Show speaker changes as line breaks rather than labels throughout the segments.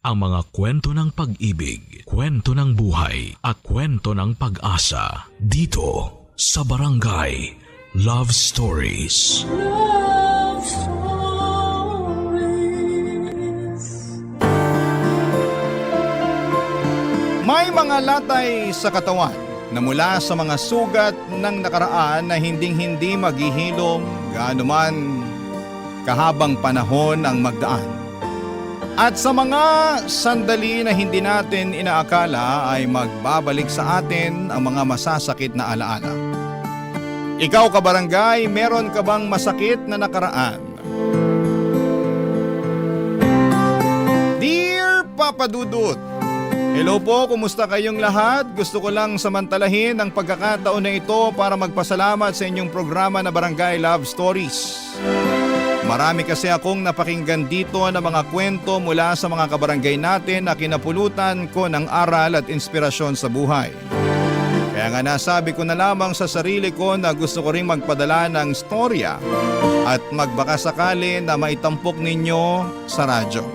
ang mga kwento ng pag-ibig, kwento ng buhay at kwento ng pag-asa dito sa Barangay Love Stories.
Love Stories.
May mga latay sa katawan na mula sa mga sugat ng nakaraan na hinding-hindi maghihilom gaano man kahabang panahon ang magdaan. At sa mga sandali na hindi natin inaakala ay magbabalik sa atin ang mga masasakit na alaala. Ikaw kabarangay, meron ka bang masakit na nakaraan? Dear Papa Dudut, hello po, kumusta kayong lahat? Gusto ko lang samantalahin ang pagkakataon na ito para magpasalamat sa inyong programa na Barangay Love Stories. Marami kasi akong napakinggan dito na mga kwento mula sa mga kabarangay natin na kinapulutan ko ng aral at inspirasyon sa buhay. Kaya nga nasabi ko na lamang sa sarili ko na gusto ko ring magpadala ng storya at magbakasakali na maitampok ninyo sa radyo.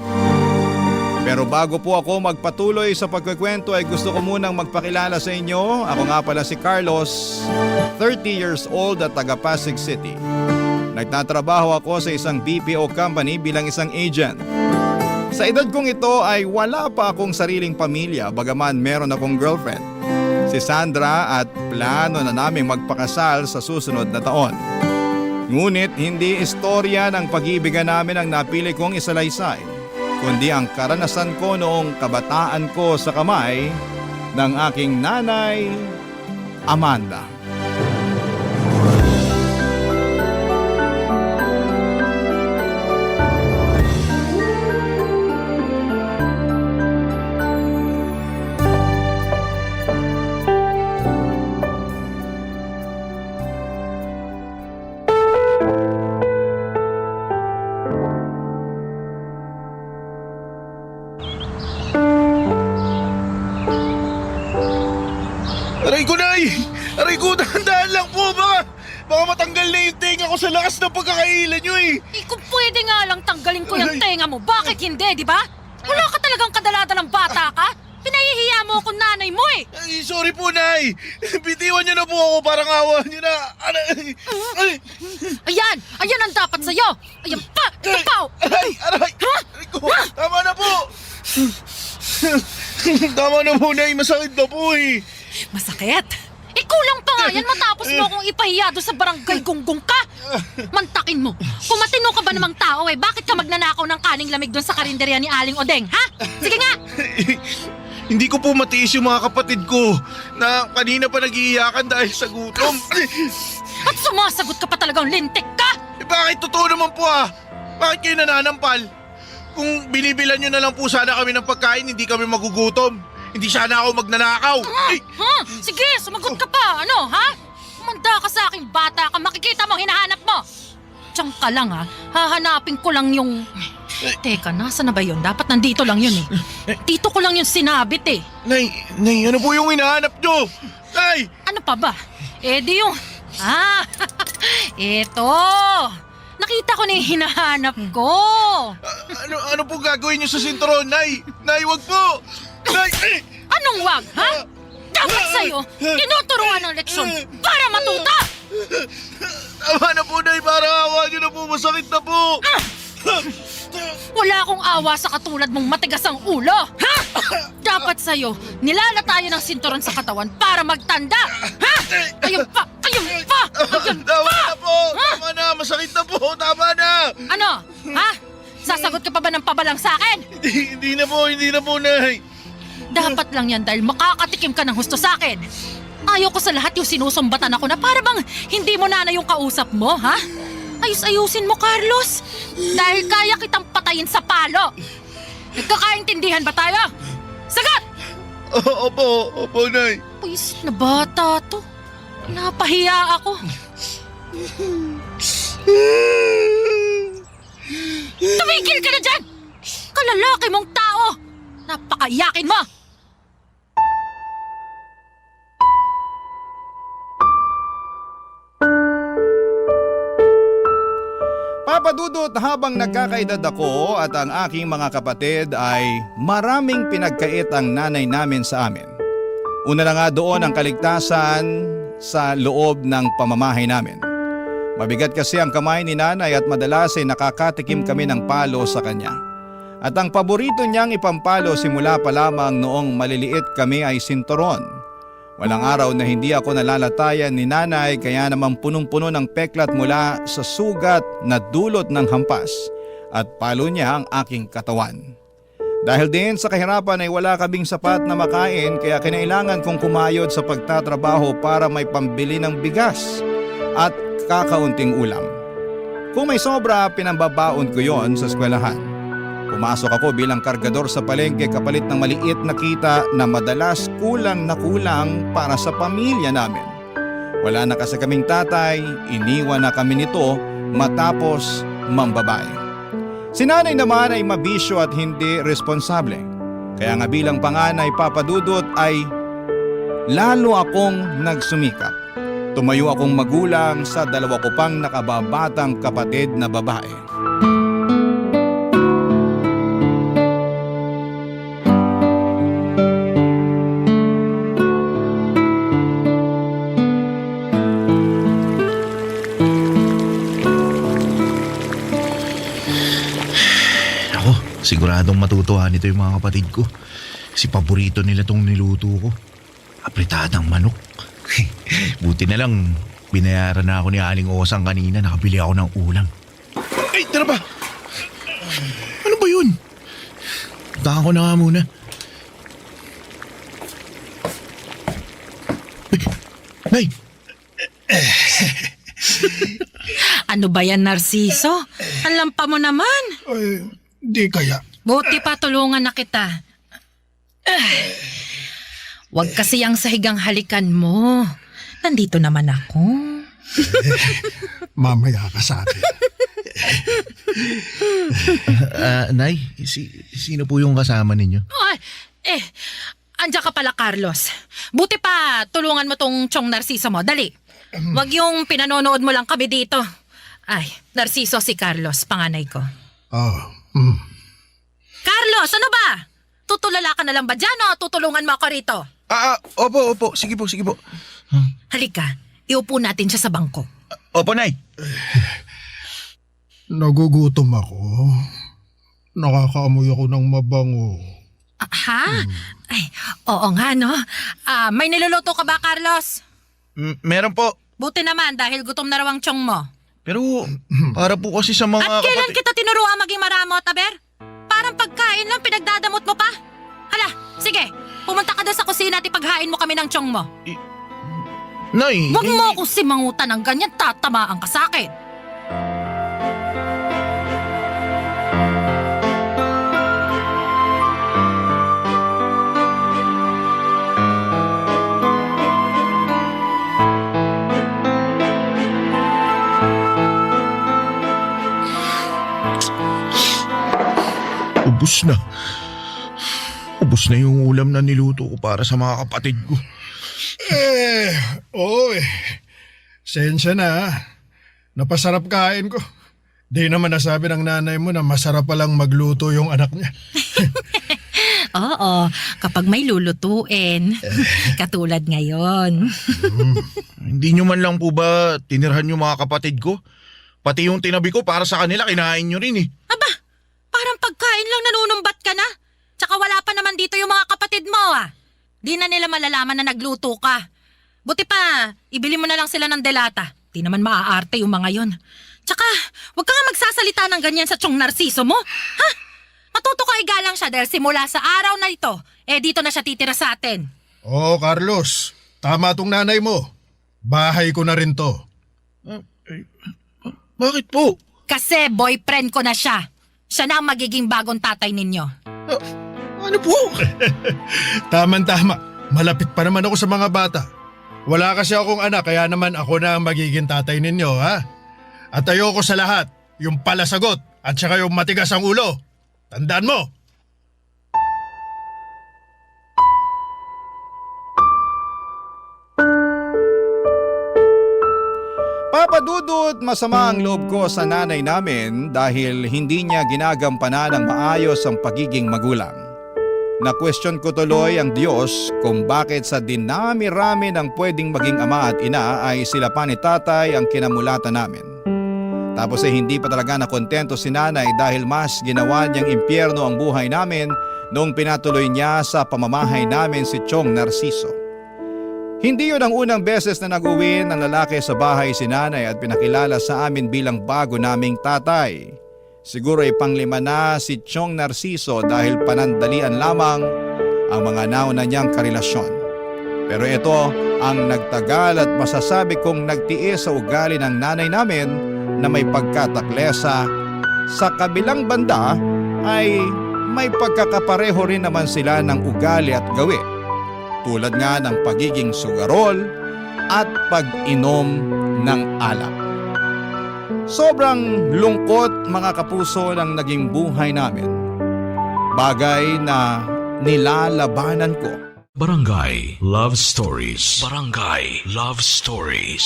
Pero bago po ako magpatuloy sa pagkikwento ay gusto ko munang magpakilala sa inyo. Ako nga pala si Carlos, 30 years old at taga Pasig City. Nagtatrabaho ako sa isang BPO company bilang isang agent. Sa edad kong ito ay wala pa akong sariling pamilya bagaman meron akong girlfriend, si Sandra, at plano na naming magpakasal sa susunod na taon. Ngunit hindi istorya ng pag-ibigan namin ang napili kong isalaysay, kundi ang karanasan ko noong kabataan ko sa kamay ng aking nanay, Amanda.
Aray ko, Nay! Aray ko, dahan-dahan lang po! Baka matanggal na yung tenga ko sa lakas ng pagkakailan nyo eh!
Kung pwede nga lang tanggalin ko yung tenga mo, bakit hindi, di ba? Wala ka talagang kadalada ng bata ka? Pinahihiya mo akong nanay mo eh!
Ay, sorry po, Nay! Bitiwan nyo na po ako, parang awa nyo na! Aray!
Ayan ang dapat sa'yo! Ayan pa! Ito pa!
Aray! Aray! Aray ko! Tama na po! Tama na po, Nay! Masakit na po eh!
Masakit? Kulang pa nga yan matapos mo akong ipahiya doon sa barangay gunggong ka! Mantakin mo! Kung matino ka ba namang tao eh, bakit ka magnanakaw ng kaning lamig doon sa karinderya ni Aling Odeng, ha? Sige nga!
Hindi ko po matiis yung mga kapatid ko na kanina pa nag-iiyakan dahil sa gutom.
At sumasagot ka pa talagang lintik ka!
Bakit totoo naman po ah? Bakit kayo nananampal? Kung binibilan nyo na lang po sana kami ng pagkain, hindi kami magugutom. Hindi sana ako magnanakaw.
Sige, sumagot ka pa. Ano, ha? Kumanda ka sa aking bata ka, makikita mo, hinahanap mo. Diyan ka lang ha, hahanapin ko lang yung... Teka, nasa na ba yun? Dapat nandito lang yun eh. Dito ko lang yung sinabit eh.
Nay, ano po yung hinahanap nyo? Nay!
Ano pa ba? Di yung... Eto! Nakita ko na yung hinahanap ko.
Ano po gagawin nyo sa sinturon, Nay? Nay, wag po! Nay!
Anong wag, ha? Dapat sa'yo, tinuturuan ng leksyon para matuta!
Tama na po, Nay, para awa nyo na po, masakit na po!
Wala akong awa sa katulad mong matigas ang ulo, ha? Dapat sa'yo, nilalatayan ng sinturon sa katawan para magtanda, ha? Ayun pa! Ayun pa! Ayun
Tama
pa!
na po! Tama na! Masakit na po! Tama na!
Ano? Ha? Sasagot ka pa ba ng pabalang sa akin?
Hindi na po, Nay!
Dapat lang yan dahil makakatikim ka ng husto sa akin. Ayaw ko sa lahat yung sinusumbatan ako na para bang hindi mo na yung kausap mo, ha? Ayus-ayusin mo, Carlos. Dahil kaya kitang patayin sa palo. Nagkakaintindihan ba tayo? Sagot!
Opo, Nay.
Puisit na bata to. Napahiya ako. Tumigil ka na dyan! Kalalaki mong tao! Napakayakin mo!
Papa Dudut, habang nagkakaedad ako at ang aking mga kapatid ay maraming pinagkait ang nanay namin sa amin. Una na nga doon ang kaligtasan sa loob ng pamamahay namin. Mabigat kasi ang kamay ni nanay at madalas ay nakakatikim kami ng palo sa kanya. At ang paborito niyang ipampalo simula pa lamang noong maliliit kami ay sinturon. Walang araw na hindi ako nalalatayan ni nanay, kaya naman punong-puno ng peklat mula sa sugat na dulot ng hampas at palo niya ang aking katawan. Dahil din sa kahirapan ay wala kaming sapat na makain, kaya kinailangan kong kumayod sa pagtatrabaho para may pambili ng bigas at kakaunting ulam. Kung may sobra, pinambabaon ko yon sa eskwelahan. Pumasok ako bilang kargador sa palengke kapalit ng maliit na kita na madalas kulang na kulang para sa pamilya namin. Wala na kasi kaming tatay, iniwan na kami nito matapos mambabae. Si nanay naman ay mabisyo at hindi responsable. Kaya nga bilang panganay, Papa Dudut, ay lalo akong nagsumikap. Tumayo akong magulang sa dalawa ko pang nakababatang kapatid na babae.
Siguradong matutuwa nito yung mga kapatid ko. Kasi paborito nila tong niluto ko. Apritadang manok. Buti na lang, binayaran na ako ni Aling Osang kanina. Nakabili ako ng ulam. Ay, tara ba? Ano ba yun? Puntahan ko na nga muna. Nay!
Ano ba yan, Narciso? Ang lampa mo naman.
Ay, di kaya.
Buti pa tulungan na kita. Huwag kasi ang sahigang halikan mo. Nandito naman ako.
Mamaya ka sa akin.
Nay, sino po yung kasama ninyo?
Ay, andiyan ka pala, Carlos. Buti pa tulungan mo tong Chong Narciso mo. Dali. Huwag yung pinanonood mo lang kami dito. Ay, Narciso si Carlos, panganay ko. Carlos, ano ba? Tutulala ka na lang ba dyan o tutulungan mo ako rito?
Opo. Sige po.
Halika, iupo natin siya sa bangko.
Opo, Nay.
Nagugutom ako. Nakakaamoy ako ng mabango.
Ha? Ay, oo nga no. May niluluto ka ba, Carlos?
Meron po.
Buti naman dahil gutom na raw ang tiyong mo.
Pero para po kasi sa mga
At kailan kita tinuruan maging maramot, Aber? Parang pagkain lang pinagdadamot mo pa. Hala, sige. Pumunta ka doon sa kusina at ipaghain mo kami ng tiyong mo.
Nay!
Huwag mo akong simangutan ng ganyan, tatamaan ka sa akin.
Ubus na yung ulam na niluto ko para sa mga kapatid ko.
Sensya na. Napasarap kain ko. Di naman nasabi ng nanay mo na masarap palang magluto yung anak niya.
Oo, kapag may lulutuin. Katulad ngayon.
Hindi nyo man lang po ba tinirhan yung mga kapatid ko? Pati yung tinabi ko para sa kanila, kinain nyo rin eh.
Aba, parang pagkain lang nanunumbat ka na. Tsaka wala pa naman dito yung mga kapatid mo Di na nila malalaman na nagluto ka. Buti pa, ibili mo na lang sila ng delata. Di naman maaarte yung mga yon. Tsaka, huwag ka nga magsasalita ng ganyan sa Chong Narciso mo. Ha? Matuto ka igalang siya dahil simula sa araw na ito, dito na siya titira sa atin.
Carlos, tama tong nanay mo. Bahay ko na rin to.
Bakit po?
Kasi boyfriend ko na siya. Siya na ang magiging bagong tatay ninyo.
Ano po?
Tama-tama. Malapit pa naman ako sa mga bata. Wala kasi akong anak, kaya naman ako na ang magiging tatay ninyo, ha? At ayoko sa lahat, yung palasagot at saka yung matigas ang ulo. Tandaan mo!
Papa Dudut, masama ang loob ko sa nanay namin dahil hindi niya ginagampanan ng maayos ang pagiging magulang. Na-question ko tuloy ang Diyos kung bakit sa dinami-rami ng pwedeng maging ama at ina ay sila pa ni tatay ang kinamulatan namin. Tapos hindi pa talaga nakontento si nanay dahil mas ginawa niyang impyerno ang buhay namin noong pinatuloy niya sa pamamahay namin si Chong Narciso. Hindi yun ang unang beses na nag-uwi ng lalaki sa bahay si nanay at pinakilala sa amin bilang bago naming tatay. Siguro ay panglima na si Chong Narciso dahil panandalian lamang ang mga nauna niyang karelasyon. Pero ito ang nagtagal at masasabi kong nagtiis sa ugali ng nanay namin na may pagkataklesa. Sa kabilang banda ay may pagkakapareho rin naman sila ng ugali at gawi. Tulad nga ng pagiging sugarol at pag-inom ng alak. Sobrang lungkot mga kapuso ng naging buhay namin. Bagay na nilalabanan ko.
Barangay Love Stories. Barangay Love Stories.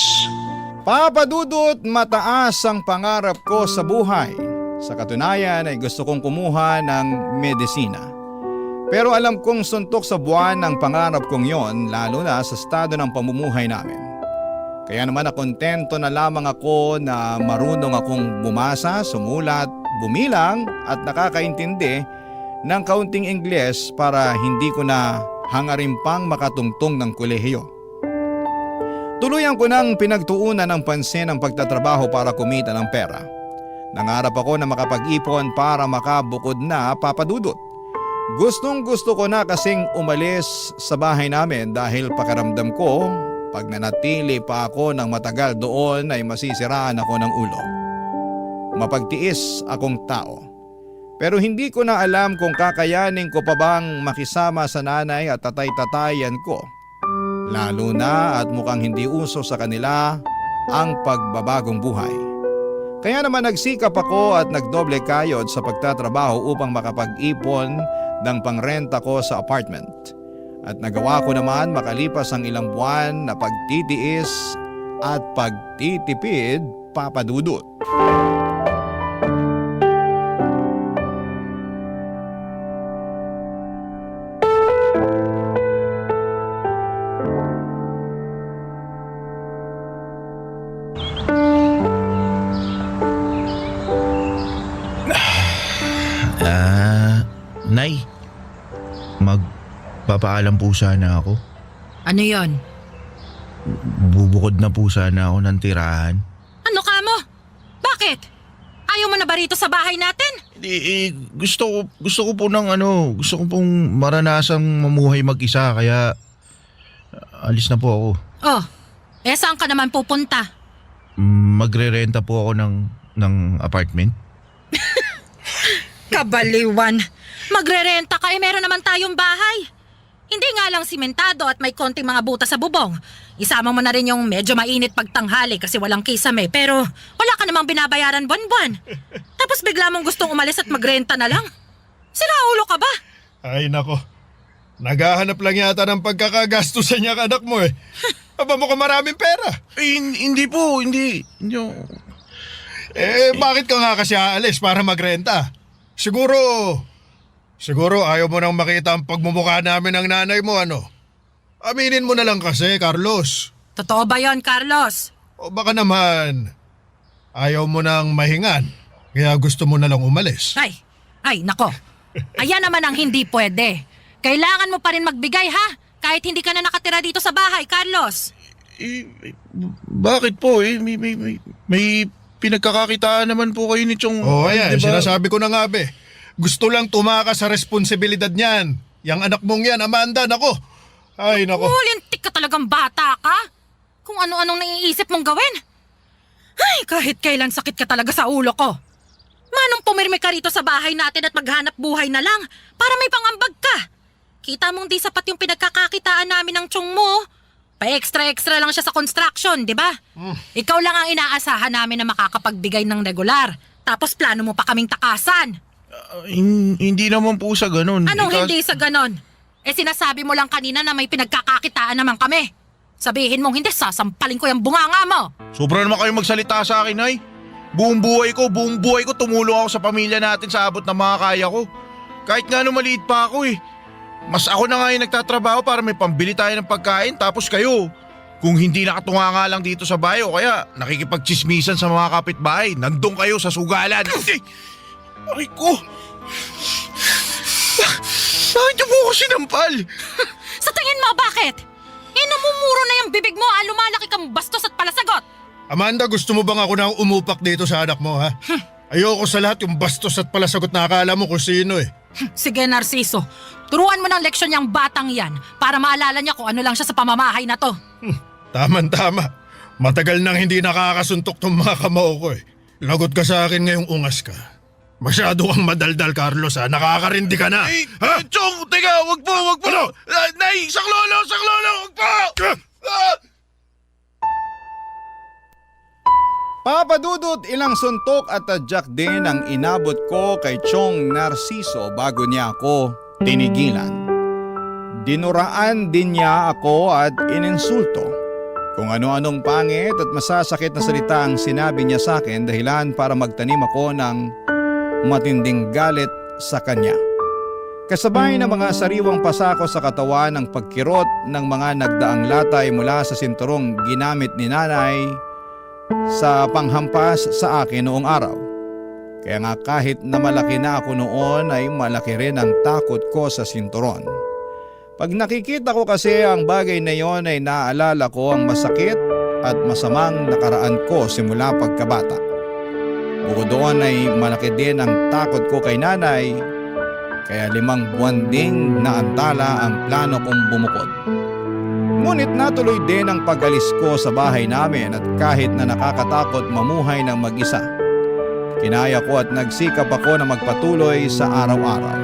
Papa Dudut, mataas ang pangarap ko sa buhay. Sa katunayan ay gusto kong kumuha ng medisina. Pero alam kong suntok sa buwan ang pangarap kong yon, lalo na sa estado ng pamumuhay namin. Kaya naman nakontento na lamang ako na marunong akong bumasa, sumulat, bumilang at nakakaintindi ng kaunting Ingles para hindi ko na hangarin pang makatungtong ng kolehiyo. Tuluyan ko nang pinagtuunan ng pansin ang pagtatrabaho para kumita ng pera. Nangarap ako na makapag-ipon para makabukod na, Papa Dudut. Gustong-gusto ko na kasing umalis sa bahay namin dahil pakiramdam ko pag nanatili pa ako ng matagal doon ay masisiraan ako ng ulo. Mapagtiis akong tao. Pero hindi ko na alam kung kakayanin ko pa bang makisama sa nanay at tatay-tatayan ko. Lalo na at mukhang hindi uso sa kanila ang pagbabagong buhay. Kaya naman nagsikap ako at nagdoble kayod sa pagtatrabaho upang makapag-ipon ng pangrenta ko sa apartment. At nagawa ko naman makalipas ang ilang buwan na pagtitiis at pagtitipid, Papa Dudut.
Nay, magpapaalam po sana ako.
Ano yon?
Bubukod na po sana ako ng tirahan.
Ano ka mo? Bakit? Ayaw mo na ba rito sa bahay natin?
Gusto ko po gusto ko pong maranasang mamuhay mag-isa kaya alis na po ako.
Oh, saan ka naman pupunta?
Magre-renta po ako ng apartment.
Kabaliwan. Magrerenta ka meron naman tayong bahay. Hindi nga lang simentado at may konting mga butas sa bubong. Isama mo na rin yung medyo mainit pagtanghali kasi walang kisame pero wala ka namang binabayaran buwan-buwan. Tapos bigla mong gustong umalis at magrenta na lang. Sira ulo ka ba?
Ay nako, naghahanap lang yata ng pagkakagastusan niya anak mo eh. Aba mo ka maraming pera.
Hindi po, hindi.
Bakit ka nga kasi aalis para magrenta? Siguro ayaw mo nang makita ang pagmumukha namin ng nanay mo Aminin mo na lang kasi, Carlos.
Totoo ba yon, Carlos?
O baka naman, ayaw mo nang mahingan, kaya gusto mo na lang umalis.
Ay, nako. Ayan naman ang hindi pwede. Kailangan mo pa rin magbigay ha, kahit hindi ka na nakatira dito sa bahay, Carlos.
Bakit po may pinagkakakitaan naman po kayo ni Chong.
Ayan,
diba?
sinasabi ko na nga be. Gusto lang tumakas sa responsibilidad niyan. Yang anak mong yan, Amanda, nako. Ay, nako.
Lintik ka talagang bata ka. Kung ano-anong naiisip mong gawin. Ay, kahit kailan sakit ka talaga sa ulo ko. Manong pumirmi ka rito sa bahay natin at maghanap buhay na lang para may pangambag ka. Kita mong di sapat yung pinagkakakitaan namin ng Chong mo. Pa-extra-extra lang siya sa construction, di ba? Ikaw lang ang inaasahan namin na makakapagbigay ng regular. Tapos plano mo pa kaming takasan.
Hindi naman po sa ganon.
Anong hindi sa ganon? Sinasabi mo lang kanina na may pinagkakakitaan naman kami. Sabihin mong hindi, sasampalin ko yung bunganga mo.
Sobra naman kayo magsalita sa akin, Nay. Buong buhay ko tumulong ako sa pamilya natin sa abot ng mga kaya ko. Kahit nga maliit pa ako eh. Mas ako na nga yung nagtatrabaho para may pambili tayo ng pagkain tapos kayo. Kung hindi nakatunga nga lang dito sa bahay o kaya nakikipagchismisan sa mga kapitbahay, nandun kayo sa sugalan. Aray ko! Bakit niyo po ako sinampal?
Sa tingin mo, bakit? Namumuro na yung bibig mo, lumalaki kang bastos at palasagot.
Amanda, gusto mo bang ako na umupak dito sa anak mo, ha? Ayoko sa lahat yung bastos at palasagot na akala mo kung sino eh.
Sige, Narciso. Turuan mo ng leksyon yung batang yan para maalala niya kung ano lang siya sa pamamahay na to.
Tama. Matagal nang hindi nakakasuntok tong mga kamao ko eh. Lagot ka sa akin ngayong ungas ka. Masyado kang madaldal, Carlos, ha? Nakakarindi ka na. Ha?
Chong, teka, wag po.
Ano?
Nay, saklolo, wag po!
Papa Dudut, ilang suntok at tadyak din ang inabot ko kay Chong Narciso bago niya ako tinigilan. Dinuraan din niya ako at ininsulto. Kung ano-anong pangit at masasakit na salita ang sinabi niya sa akin dahilan para magtanim ako ng matinding galit sa kanya. Kasabay ng mga sariwang pasako sa katawan ng pagkirot ng mga nagdaang latay mula sa sinturong ginamit ni nanay sa panghampas sa akin noong araw. Kaya nga kahit na malaki na ako noon ay malaki rin ang takot ko sa sinturon. Pag nakikita ko kasi ang bagay na yon ay naalala ko ang masakit at masamang nakaraan ko simula pagkabata. Bukod doon ay malaki din ang takot ko kay nanay, kaya 5 buwan ding naantala ang plano kong bumukod. Ngunit natuloy din ang pag-alis ko sa bahay namin at kahit na nakakatakot mamuhay ng mag-isa, kinaya ko at nagsikap ako na magpatuloy sa araw-araw.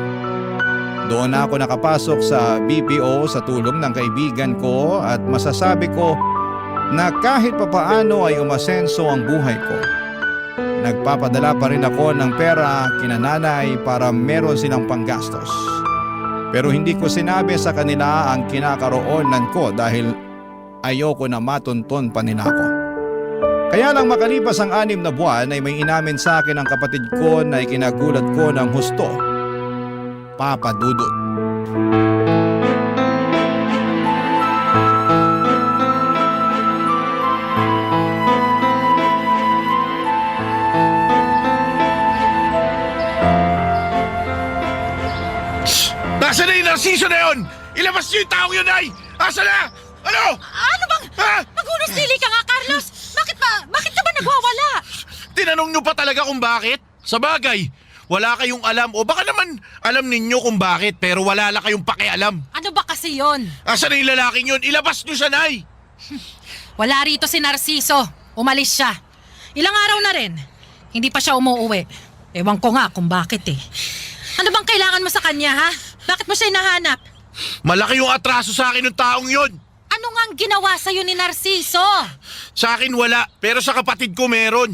Doon ako nakapasok sa BPO sa tulong ng kaibigan ko at masasabi ko na kahit papaano ay umasenso ang buhay ko. Nagpapadala pa rin ako ng pera kina nanay para meron silang panggastos. Pero hindi ko sinabi sa kanila ang kinakaroonan ko dahil ayoko na matunton pa nila ako. Kaya lang makalipas ang 6 na buwan ay may inamin sa akin ang kapatid ko na ikinagulat ko ng husto. Papa Dudut.
Nasaan na yung Narciso na yun? Ilabas niyo yung taong yun, Nay! Asa na? Ano?
Ano bang?
Ha?
Naghunos-dili ka nga, Carlos! Bakit ka ba nagwawala?
Tinanong niyo pa talaga kung bakit? Sa bagay, wala kayong alam o baka naman alam ninyo kung bakit pero wala lang kayong pakialam.
Ano ba kasi yon?
Asa na yung lalaking yun? Ilabas niyo siya, Nay!
Wala rito si Narciso. Umalis siya. Ilang araw na rin. Hindi pa siya umuuwi. Ewan ko nga kung bakit eh. Ano bang kailangan mo sa kanya, ha? Bakit mo siya hinahanap?
Malaki yung atraso sa akin ng taong yun.
Ano nga ang ginawa sa'yo ni Narciso?
Sa akin wala, pero sa kapatid ko meron.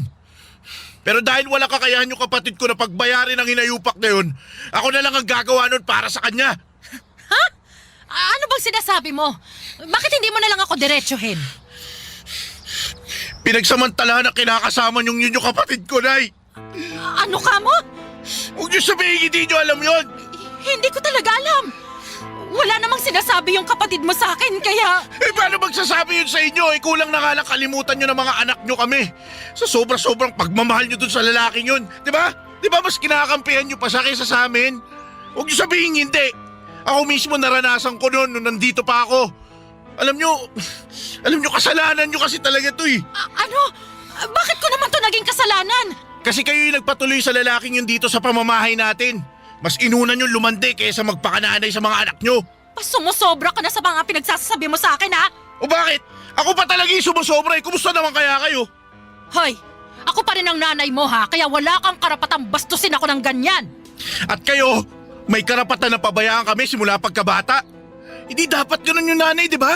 Pero dahil wala kakayahan yung kapatid ko na pagbayarin ang hinayupak na yun, ako na lang ang gagawa nun para sa kanya.
Ha? Ano bang sinasabi mo? Bakit hindi mo na lang ako diretsuhin?
Pinagsamantalahan na kinakasama niyong yun yung kapatid ko, Nay.
Ano ka mo?
Huwag niyo sabihin hindi niyo alam yun.
Hindi ko talaga alam. Wala namang sinasabi yung kapatid mo sa akin, kaya...
Paano magsasabi yun sa inyo? Kulang na nga lang kalimutan nyo ng mga anak nyo kami. Sa sobra-sobrang pagmamahal nyo dun sa lalaking yun. Di ba? Di ba mas kinakampihan nyo pa siya kaysa sa amin? Huwag nyo sabihin hindi. Ako mismo naranasan ko noon nung nandito pa ako. Alam nyo kasalanan nyo kasi talaga to eh.
Ano? Bakit ko naman to naging kasalanan?
Kasi kayo yung nagpatuloy sa lalaking yun dito sa pamamahay natin. Mas inunan yung lumande kaysa magpakananay sa mga anak nyo.
Sumusobra ka na sa mga pinagsasabi mo sa akin, ha?
O bakit? Ako pa talaga yung sumusobra eh. Kumusta naman kaya kayo?
Hoy, ako pa rin ang nanay mo, ha? Kaya wala kang karapatang bastusin ako ng ganyan.
At kayo, may karapatan na pabayaan kami simula pagkabata. Hindi dapat ganun yung nanay, di ba?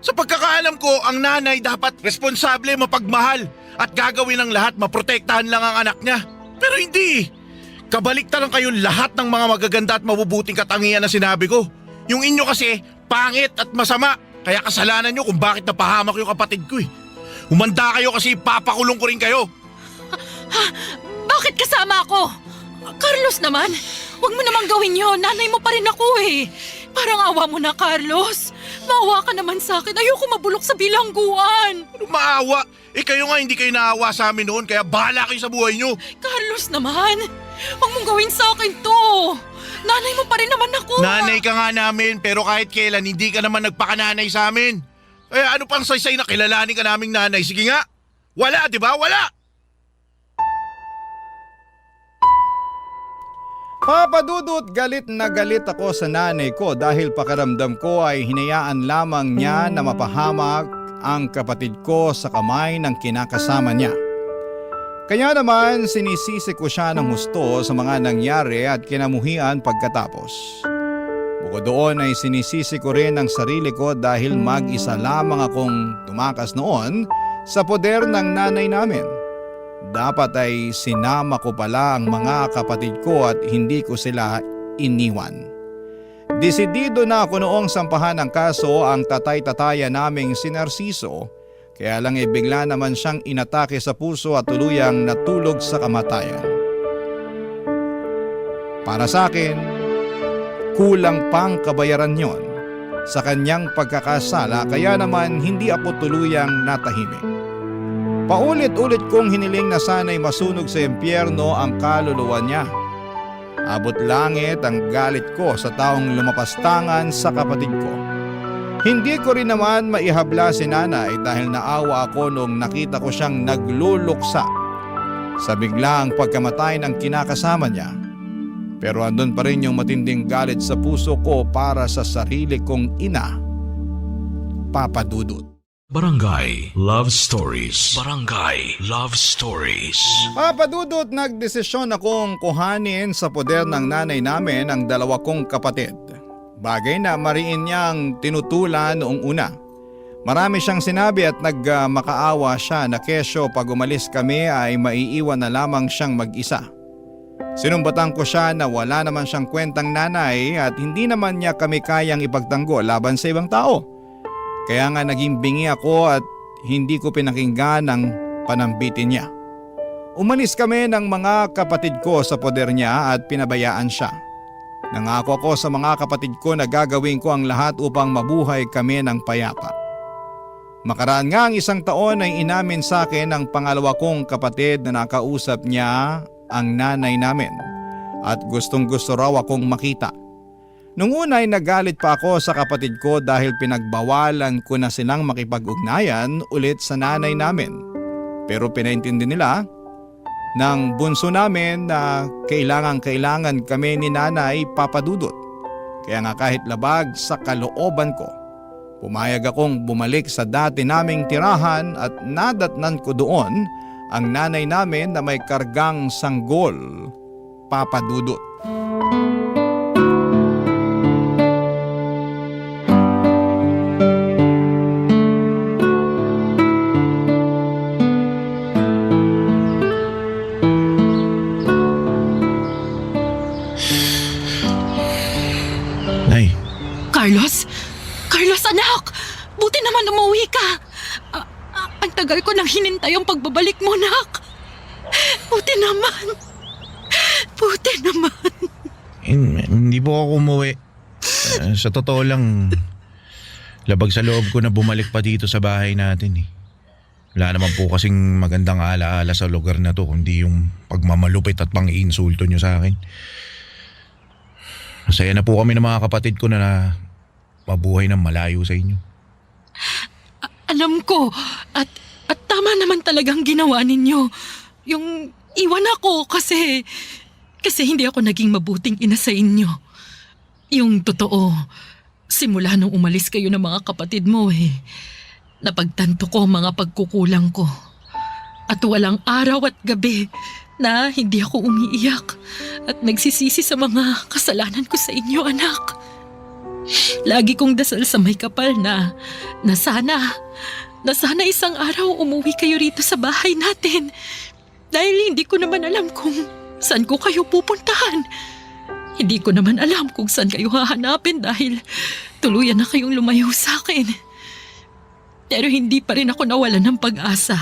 Sa pagkakaalam ko, ang nanay dapat responsable, mapagmahal at gagawin ng lahat, maprotektahan lang ang anak niya. Pero hindi. Kabaliktaran kayo lahat ng mga magaganda at mabubuting katangian na sinabi ko. Yung inyo kasi, pangit at masama. Kaya kasalanan nyo kung bakit napahamak yung kapatid ko eh. Humanda kayo kasi ipapakulong ko rin kayo.
Bakit kasama ako? Carlos naman, huwag mo namang gawin yun. Nanay mo pa rin ako eh. Parang awa mo na, Carlos. Maawa ka naman sa akin. Ayoko mabulok sa bilangguan.
Ano maawa? Kayo nga hindi kayo naawa sa amin noon kaya bahala kayo sa buhay nyo.
Carlos naman, huwag mong gawin sa akin to. Nanay mo pa rin naman ako.
Nanay ka nga namin pero kahit kailan hindi ka naman nagpakananay sa amin. Kaya ano pang saysay na kilalanin ka naming nanay? Sige nga. Wala, di ba? Wala!
Papa Dudut, galit na galit ako sa nanay ko dahil pakiramdam ko ay hinayaan lamang niya na mapahamak ang kapatid ko sa kamay ng kinakasama niya. Kaya naman sinisisi ko siya ng husto sa mga nangyari at kinamuhian pagkatapos. Bukod doon ay sinisisi ko rin ang sarili ko dahil mag-isa lamang akong tumakas noon sa poder ng nanay namin. Dapat ay sinama ko pala ang mga kapatid ko at hindi ko sila iniwan. Desidido na ako noong sampahan ng kaso ang tatay-tataya naming si Narciso, kaya lang bigla naman siyang inatake sa puso at tuluyang natulog sa kamatayan. Para sa akin, kulang pang kabayaran yon sa kanyang pagkakasala kaya naman hindi ako tuluyang natahimik. Paulit-ulit kong hiniling na sana'y masunog sa impyerno ang kaluluwa niya. Abot langit ang galit ko sa taong lumapastangan sa kapatid ko. Hindi ko rin naman maihabla si nanay dahil naawa ako nung nakita ko siyang nagluluksa sa biglaang pagkamatay ng kinakasama niya. Pero andun pa rin yung matinding galit sa puso ko para sa sarili kong ina, Papa Dudut.
Barangay Love Stories. Barangay Love Stories.
Papa Dudut, nagdesisyon akong kuhanin sa poder ng nanay namin ang dalawa kong kapatid. Bagay na mariin niyang tinutulan noong una. Marami siyang sinabi at nagmakaawa siya na kesyo pag umalis kami ay maiiwan na lamang siyang mag-isa. Sinumbatan ko siya na wala naman siyang kwentang nanay at hindi naman niya kami kayang ipagtanggol laban sa ibang tao. Kaya nga naging bingi ako at hindi ko pinakinggan ang panambitin niya. Umalis kami ng mga kapatid ko sa poder niya at pinabayaan siya. Nangako ako sa mga kapatid ko na gagawin ko ang lahat upang mabuhay kami ng payapa. Makaraan nga ang 1 taon ay inamin sa akin ng pangalawa kong kapatid na nakausap niya ang nanay namin at gustong gusto raw akong makita. Nung una ay nagalit pa ako sa kapatid ko dahil pinagbawalan ko na silang makipag-ugnayan ulit sa nanay namin. Pero pinaintindi nila ng bunso namin na kailangan kami ni nanay, Papa Dudut. Kaya nga kahit labag sa kalooban ko, pumayag akong bumalik sa dati naming tirahan at nadatnan ko doon ang nanay namin na may kargang sanggol, Papa Dudut.
Nay,
Carlos anak! Buti naman umuwi ka! Ang tagal ko nang hinintay ang pagbabalik mo, nak! Buti naman!
hindi po ako umuwi. Sa totoo lang, labag sa loob ko na bumalik pa dito sa bahay natin eh. Wala naman po kasing magandang alaala sa lugar na to kundi yung pagmamalupit at pang-iinsulto nyo sa akin. Masaya na po kami ng mga kapatid ko na mabuhay ng malayo sa inyo.
Alam ko, at tama naman talagang ginawa ninyo. Yung iwan ako kasi hindi ako naging mabuting ina sa inyo. Yung totoo, simula nung umalis kayo ng mga kapatid mo napagtanto ko ang mga pagkukulang ko. At walang araw at gabi na hindi ako umiiyak at nagsisisi sa mga kasalanan ko sa inyo, anak. Lagi kong dasal sa may kapal na sana isang araw umuwi kayo rito sa bahay natin. Dahil hindi ko naman alam kung saan ko kayo pupuntahan. Hindi ko naman alam kung saan kayo hahanapin dahil tuluyan na kayong lumayo sa akin. Pero hindi pa rin ako nawalan ng pag-asa.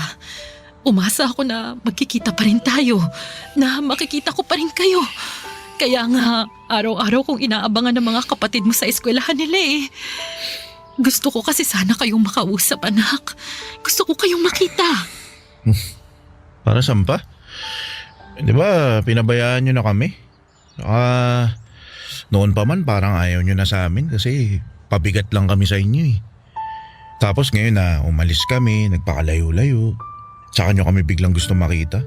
Umasa ako na magkikita pa rin tayo, na makikita ko pa rin kayo. Kaya nga, araw-araw kong inaabangan ng mga kapatid mo sa eskwelahan nila eh. Gusto ko kasi sana kayong makausap, anak. Gusto ko kayong makita.
Para saan pa? Di ba pinabayaan nyo na kami? Noon pa man parang ayaw nyo na sa amin kasi pabigat lang kami sa inyo eh. Tapos ngayon na umalis kami, nagpakalayo-layo. Tsaka nyo kami biglang gusto makita.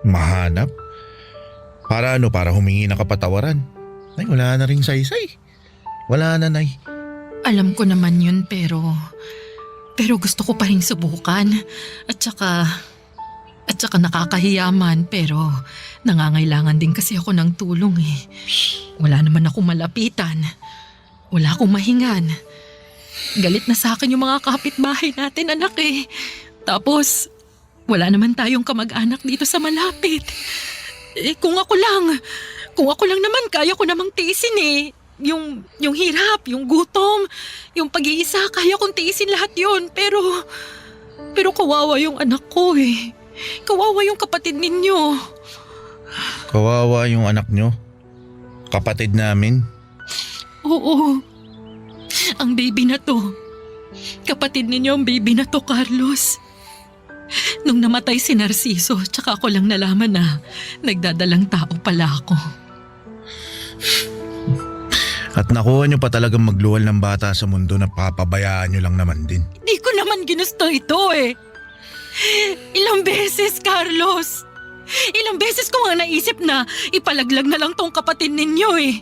Mahanap. Para humingi ng kapatawaran. Ay, wala na ring saysay. Wala na, Nay.
Alam ko naman yun pero gusto ko pa rin subukan. At saka nakakahiyaman pero nangangailangan din kasi ako ng tulong eh. Wala naman akong malapitan. Wala akong mahingan. Galit na sa akin yung mga kapitbahay natin, anak eh. Tapos, wala naman tayong kamag-anak dito sa malapit. Eh kung ako lang naman kaya ko namang tiisin eh. Yung hirap, yung gutom, yung pag-iisa, kaya kong tiisin lahat yun. Pero kawawa yung anak ko eh. Kawawa yung kapatid ninyo.
Kawawa yung anak nyo? Kapatid namin?
Oo. Ang baby na to. Kapatid ninyo ang baby na to, Carlos. Nung namatay si Narciso, tsaka ako lang nalaman na nagdadalang tao pala ako.
At nakuha nyo pa talagang magluwal ng bata sa mundo na papabayaan nyo lang naman din.
Di ko naman ginusto ito eh. Ilang beses, Carlos. Ilang beses ko nga naisip na ipalaglag na lang tong kapatid ninyo eh.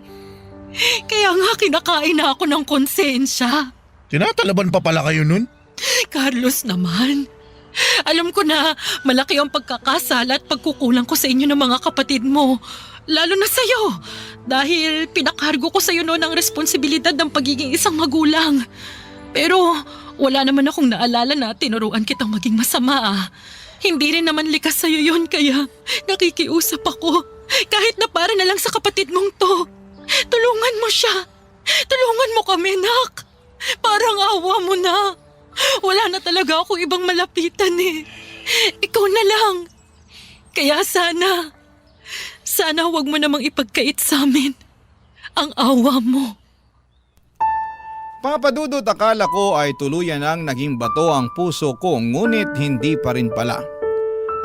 Kaya nga kinakain na ako ng konsensya.
Tinatalaban pa pala kayo nun?
Carlos naman. Alam ko na malaki ang pagkakasala at pagkukulang ko sa inyo ng mga kapatid mo. Lalo na sa'yo. Dahil pinakargo ko sa'yo noon ang responsibilidad ng pagiging isang magulang. Pero wala naman akong naalala na tinuruan kitang maging masama ah. Hindi rin naman likas sa'yo yun kaya nakikiusap ako. Kahit na para na lang sa kapatid mong to. Tulungan mo siya. Tulungan mo kami, nak. Parang awa mo na. Wala na talaga ako ibang malapitan eh. Ikaw na lang. Kaya sana huwag mo namang ipagkait sa amin ang awa mo.
Papa Dudut, akala ko ay tuluyan ang naging bato ang puso ko ngunit hindi pa rin pala.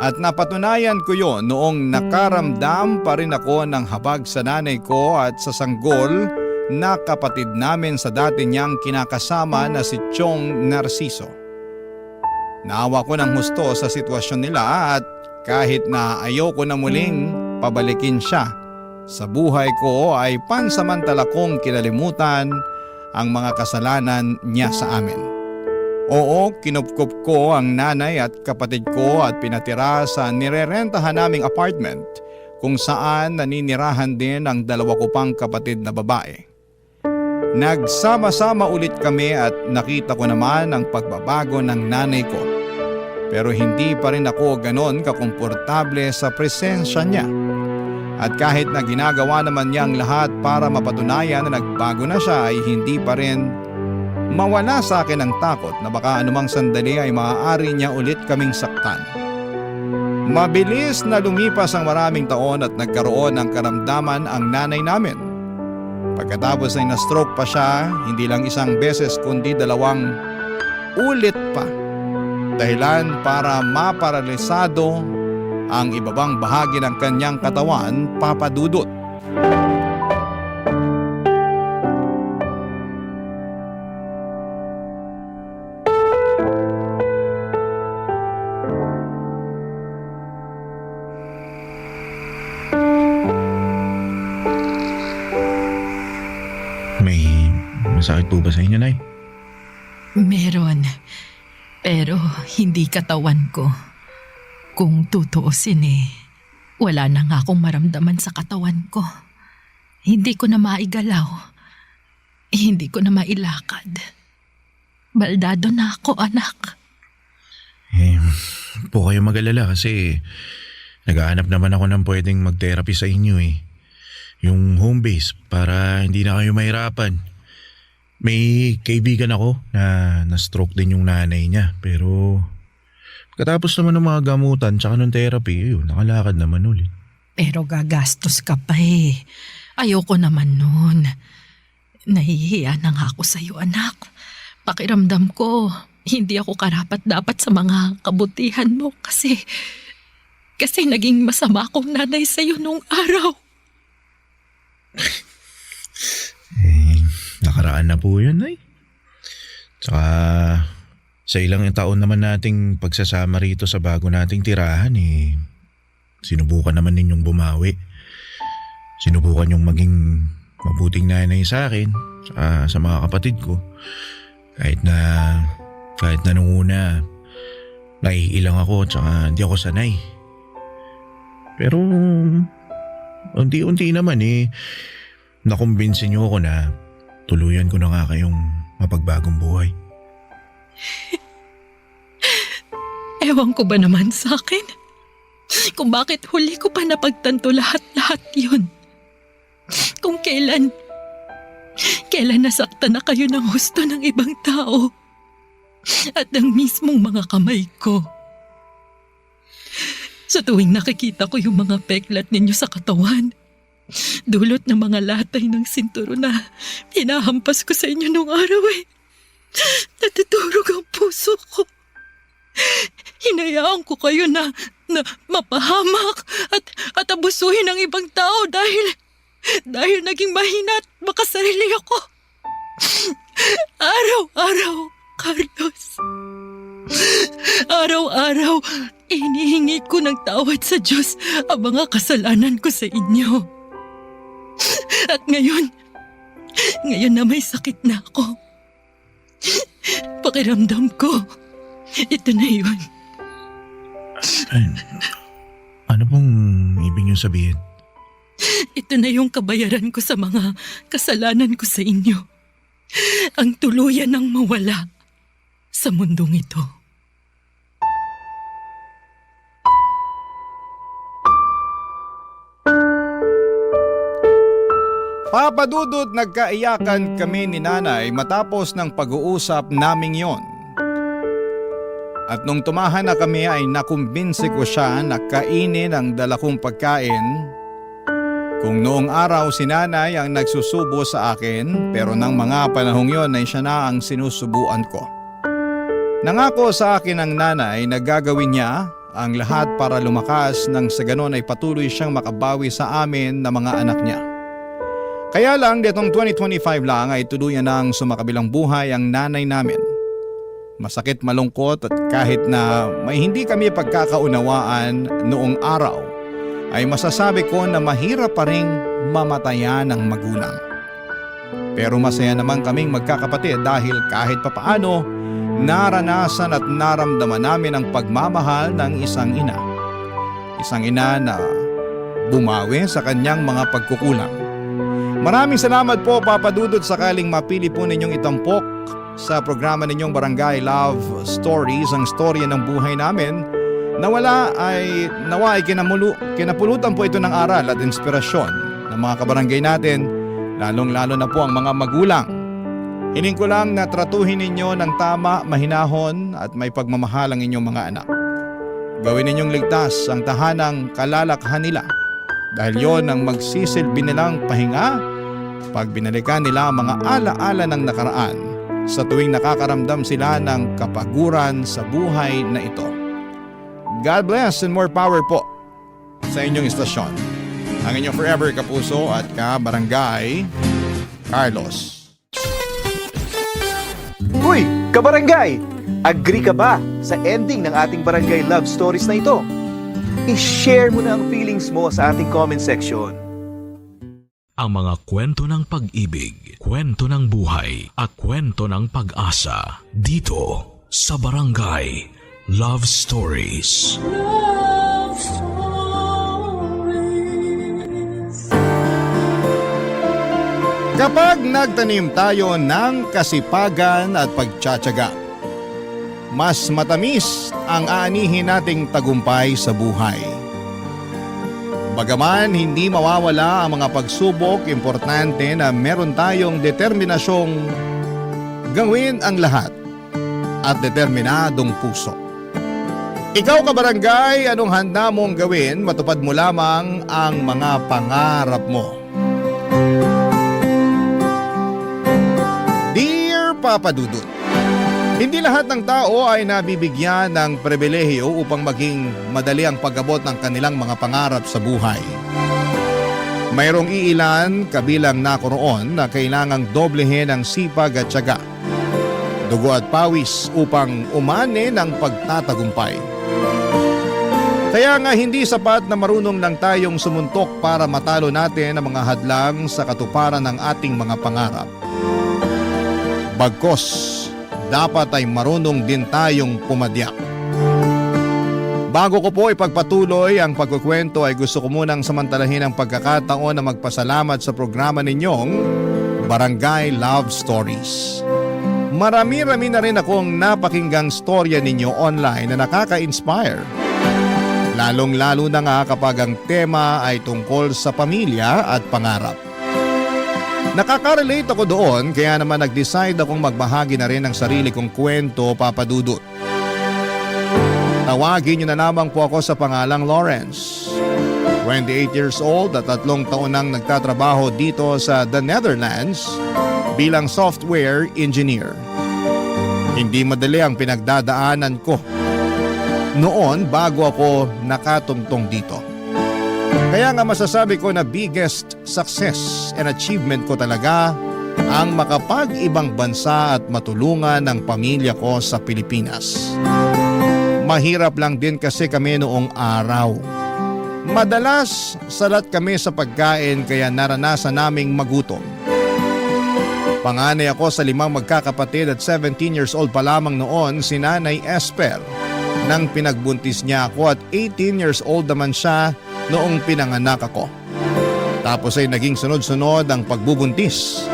At napatunayan ko yon noong nakaramdam pa rin ako ng habag sa nanay ko at sa sanggol na kapatid namin sa dati niyang kinakasama na si Chong Narciso. Naawa ko ng husto sa sitwasyon nila at kahit na ayoko na muling pabalikin siya sa buhay ko ay pansamantala kong kinalimutan ang mga kasalanan niya sa amin. Oo, kinupkup ko ang nanay at kapatid ko at pinatira sa nirerentahan naming apartment kung saan naninirahan din ang dalawa ko pang kapatid na babae. Nagsama-sama ulit kami at nakita ko naman ang pagbabago ng nanay ko. Pero hindi pa rin ako ganon kakomportable sa presensya niya. At kahit na ginagawa naman niya ang lahat para mapatunayan na nagbago na siya ay hindi pa rin mawala sa akin ang takot na baka anumang sandali ay maaari niya ulit kaming saktan. Mabilis na lumipas ang maraming taon at nagkaroon ng karamdaman ang nanay namin. Pagkatapos ay na-stroke pa siya, hindi lang isang beses kundi 2 ulit pa. Dahilan para maparalisado ang ibabang bahagi ng kanyang katawan, Papa Dudut.
Masakit po ba sa inyo, Nay?
Meron. Pero hindi katawan ko. Kung tutuusin wala na nga akong maramdaman sa katawan ko. Hindi ko na maigalaw. Hindi ko na mailakad. Baldado na ako, anak.
Po kayo mag-alala kasi naghahanap naman ako ng pwedeng mag-therapy sa inyo eh. Yung home base para hindi na kayo mahirapan. May kaibigan ako na na-stroke din yung nanay niya. Pero pagkatapos naman ng mga gamutan tsaka ng therapy, yun, nakalakad naman ulit.
Pero gagastos ka pa eh. Ayoko naman nun. Nahihiya na nga ako sa'yo, anak. Pakiramdam ko, hindi ako karapat-dapat sa mga kabutihan mo kasi naging masama akong nanay sa'yo nung araw.
Nakaraan na po yun, ay. Tsaka sa ilang taon naman nating pagsasama rito sa bago nating tirahan, sinubukan naman ninyong bumawi. Sinubukan yung maging mabuting nanay sa akin, sa mga kapatid ko. Kahit na nung una, naiilang ako tsaka hindi ako sanay. Pero unti-unti naman nakumbinsin niyo ako na tuluyan ko na nga kayong mapagbagong buhay.
Ewan ko ba naman sa akin? Kung bakit huli ko pa napagtanto lahat-lahat yun. Kung kailan nasaktan na kayo ng husto ng ibang tao at ng mismong mga kamay ko. Sa tuwing nakikita ko yung mga peklat ninyo sa katawan, dulot ng mga latay ng sinturo na pinahampas ko sa inyo nung araw natutulog ang puso ko. Hinayaan ko kayo na mapahamak at abusuhin ng ibang tao dahil naging mahina at makasarili ako. Araw-araw, Carlos. Araw-araw, inihingi ko ng tawad sa Diyos ang mga kasalanan ko sa inyo. At ngayon na may sakit na ako, pakiramdam ko, ito na yun.
Ano pong ibig niyo sabihin?
Ito na yung kabayaran ko sa mga kasalanan ko sa inyo. Ang tuluyan ng mawala sa mundong ito.
Papa Dudut, nagkaiyakan kami ni nanay matapos ng pag-uusap naming yon. At nung tumahan na kami ay nakumbinsi ko siya na kainin ang dala kong pagkain. Kung noong araw si nanay ang nagsusubo sa akin, pero nang mga panahong yon ay siya na ang sinusubuan ko. Nangako sa akin ang nanay na gagawin niya ang lahat para lumakas nang sa ganon ay patuloy siyang makabawi sa amin na mga anak niya. Kaya lang ditong 2025 lang ay tuluyan nang sumakabilang buhay ang nanay namin. Masakit, malungkot at kahit na may hindi kami pagkakaunawaan noong araw, ay masasabi ko na mahirap pa ring mamatayan ng magulang. Pero masaya naman kaming magkakapatid dahil kahit papaano naranasan at naramdaman namin ang pagmamahal ng isang ina. Isang ina na bumawi sa kanyang mga pagkukulang. Maraming salamat po, Papa Dudut, sakaling mapili po ninyong itampok sa programa ninyong Barangay Love Stories, ang storya ng buhay namin. Nawa ay kinapulutan po ito ng aral at inspirasyon ng mga kabarangay natin, lalong-lalo na po ang mga magulang. Hiling ko lang na tratuhin ninyo ng tama, mahinahon at may pagmamahal ang inyong mga anak. Gawin ninyong ligtas ang tahanang kalalakhan nila dahil yon ang magsisilbi nilang pahinga pag binalikan nila ang mga ala-ala ng nakaraan sa tuwing nakakaramdam sila ng kapaguran sa buhay na ito. God bless and more power po sa inyong istasyon. Ang inyong forever kapuso at kabarangay, Carlos.
Uy, kabarangay! Agree ka ba sa ending ng ating Barangay Love Stories na ito? I-share mo na ang feelings mo sa ating comment section.
Ang mga kwento ng pag-ibig, kwento ng buhay at kwento ng pag-asa dito sa Barangay Love Stories.
Love Stories.
Kapag nagtanim tayo ng kasipagan at pagtsatsaga, mas matamis ang aanihin nating tagumpay sa buhay. Bagaman hindi mawawala ang mga pagsubok, importante na meron tayong determinasyong gawin ang lahat at determinadong puso. Ikaw kabarangay, anong handa mong gawin matupad mo lamang ang mga pangarap mo? Dear Papa Dudut, hindi lahat ng tao ay nabibigyan ng pribilehiyo upang maging madali ang pag-abot ng kanilang mga pangarap sa buhay. Mayroong iilan kabilang nakoroon na kailangang doblehin ang sipag at tiyaga, dugo at pawis upang umani ng pagtatagumpay. Kaya nga hindi sapat na marunong lang tayong sumuntok para matalo natin ang mga hadlang sa katuparan ng ating mga pangarap. Bagkos, dapat ay marunong din tayong pumadyak. Bago ko po ipagpatuloy ang pagkukwento ay gusto ko munang samantalahin ang pagkakataon na magpasalamat sa programa ninyong Barangay Love Stories. Marami-rami na rin akong napakinggang storya ninyo online na nakaka-inspire. Lalong-lalo na nga kapag ang tema ay tungkol sa pamilya at pangarap. Nakaka-relate ako doon kaya naman nag-decide akong magbahagi na rin ng sarili kong kwento, Papa Dudut. Tawagin niyo na lamang po ako sa pangalang Lawrence. 28 years old at 3 taon nang nagtatrabaho dito sa The Netherlands bilang software engineer. Hindi madali ang pinagdadaanan ko noon bago ako nakatungtong dito. Kaya nga masasabi ko na biggest success and achievement ko talaga ang makapag-ibang bansa at matulungan ang pamilya ko sa Pilipinas. Mahirap lang din kasi kami noong araw. Madalas salat kami sa pagkain kaya naranasan naming magutom. Panganay ako sa 5 magkakapatid at 17 years old pa lamang noon si Nanay Esper nang pinagbuntis niya ako at 18 years old naman siya noong pinanganak ako. Tapos ay naging sunod-sunod ang pagbubuntis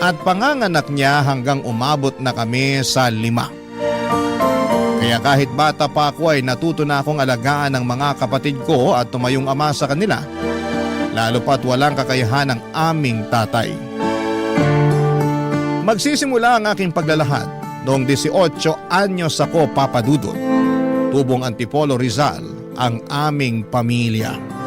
at panganganak niya hanggang umabot na kami sa 5. Kaya kahit bata pa ako ay natuto na akong alagaan ng mga kapatid ko at tumayong ama sa kanila, lalo pa't walang kakayahan ng aming tatay. Magsisimula ang aking paglalahad noong 18 anyos ako, Papa Dudut. Tubong Antipolo, Rizal ang aming pamilya.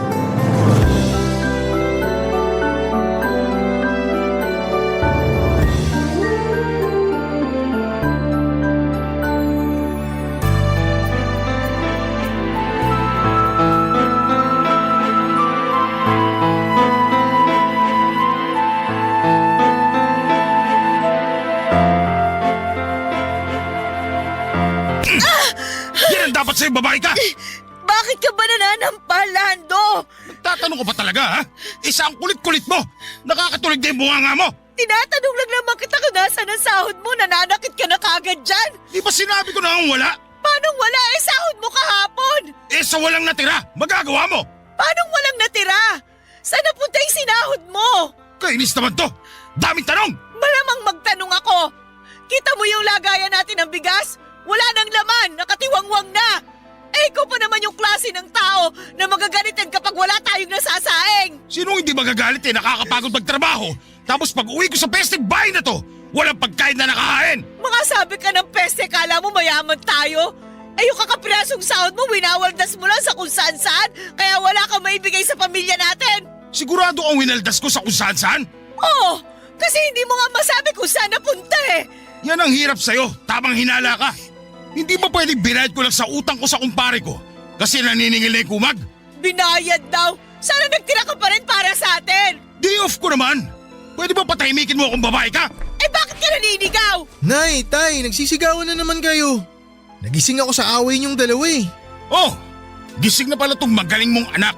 Yan ang dapat sa'yo, babae ka!
Bakit ka ba nananampal, Lando?
Tatanong ko pa talaga, ha? Isa ang kulit-kulit mo! Nakakatulig na yung bunganga mo!
Tinatanong lang naman kita kung nasaan ang sahod mo, nananakit ka na kagad dyan.
Di ba sinabi ko na ang wala?
Paano wala sahod mo kahapon?
Sa walang natira, magagawa mo!
Paano walang natira? Saan napunta yung sinahod mo?
Kainis naman to! Daming tanong!
Malamang magtanong ako. Kita mo yung lagayan natin ng bigas? Wala nang laman, nakatiwangwang na. Ikaw pa naman yung klase ng tao na magagalitan kapag wala tayong nasasaing.
Sinong hindi magagalit nakakapagod magtrabaho? Tapos pag uwi ko sa peste bahay na to, walang pagkain na nakahain!
Mga sabi ka ng peste, kala mo mayaman tayo? Yung kakapirasong sahod mo, winawaldas mo lang sa kung saan-saan, kaya wala kang maibigay sa pamilya natin.
Sigurado ang winaldas ko sa kung saan-saan?
Oo, kasi hindi mo nga masabi kung saan napunta eh.
Yan ang hirap sa'yo, tamang hinala ka. Hindi ba pwedeng binayad ko lang sa utang ko sa kumpare ko? Kasi naniningil na yung kumag?
Binayad daw. Sana nagtira ka pa rin para sa atin.
Day off ko naman. Pwede ba patahimikin mo akong babae ka?
Bakit ka naninigaw?
Nay, tay, nagsisigawan na naman kayo. Nagising ako sa away niyong dalawa eh.
Oh, gising na pala tong magaling mong anak.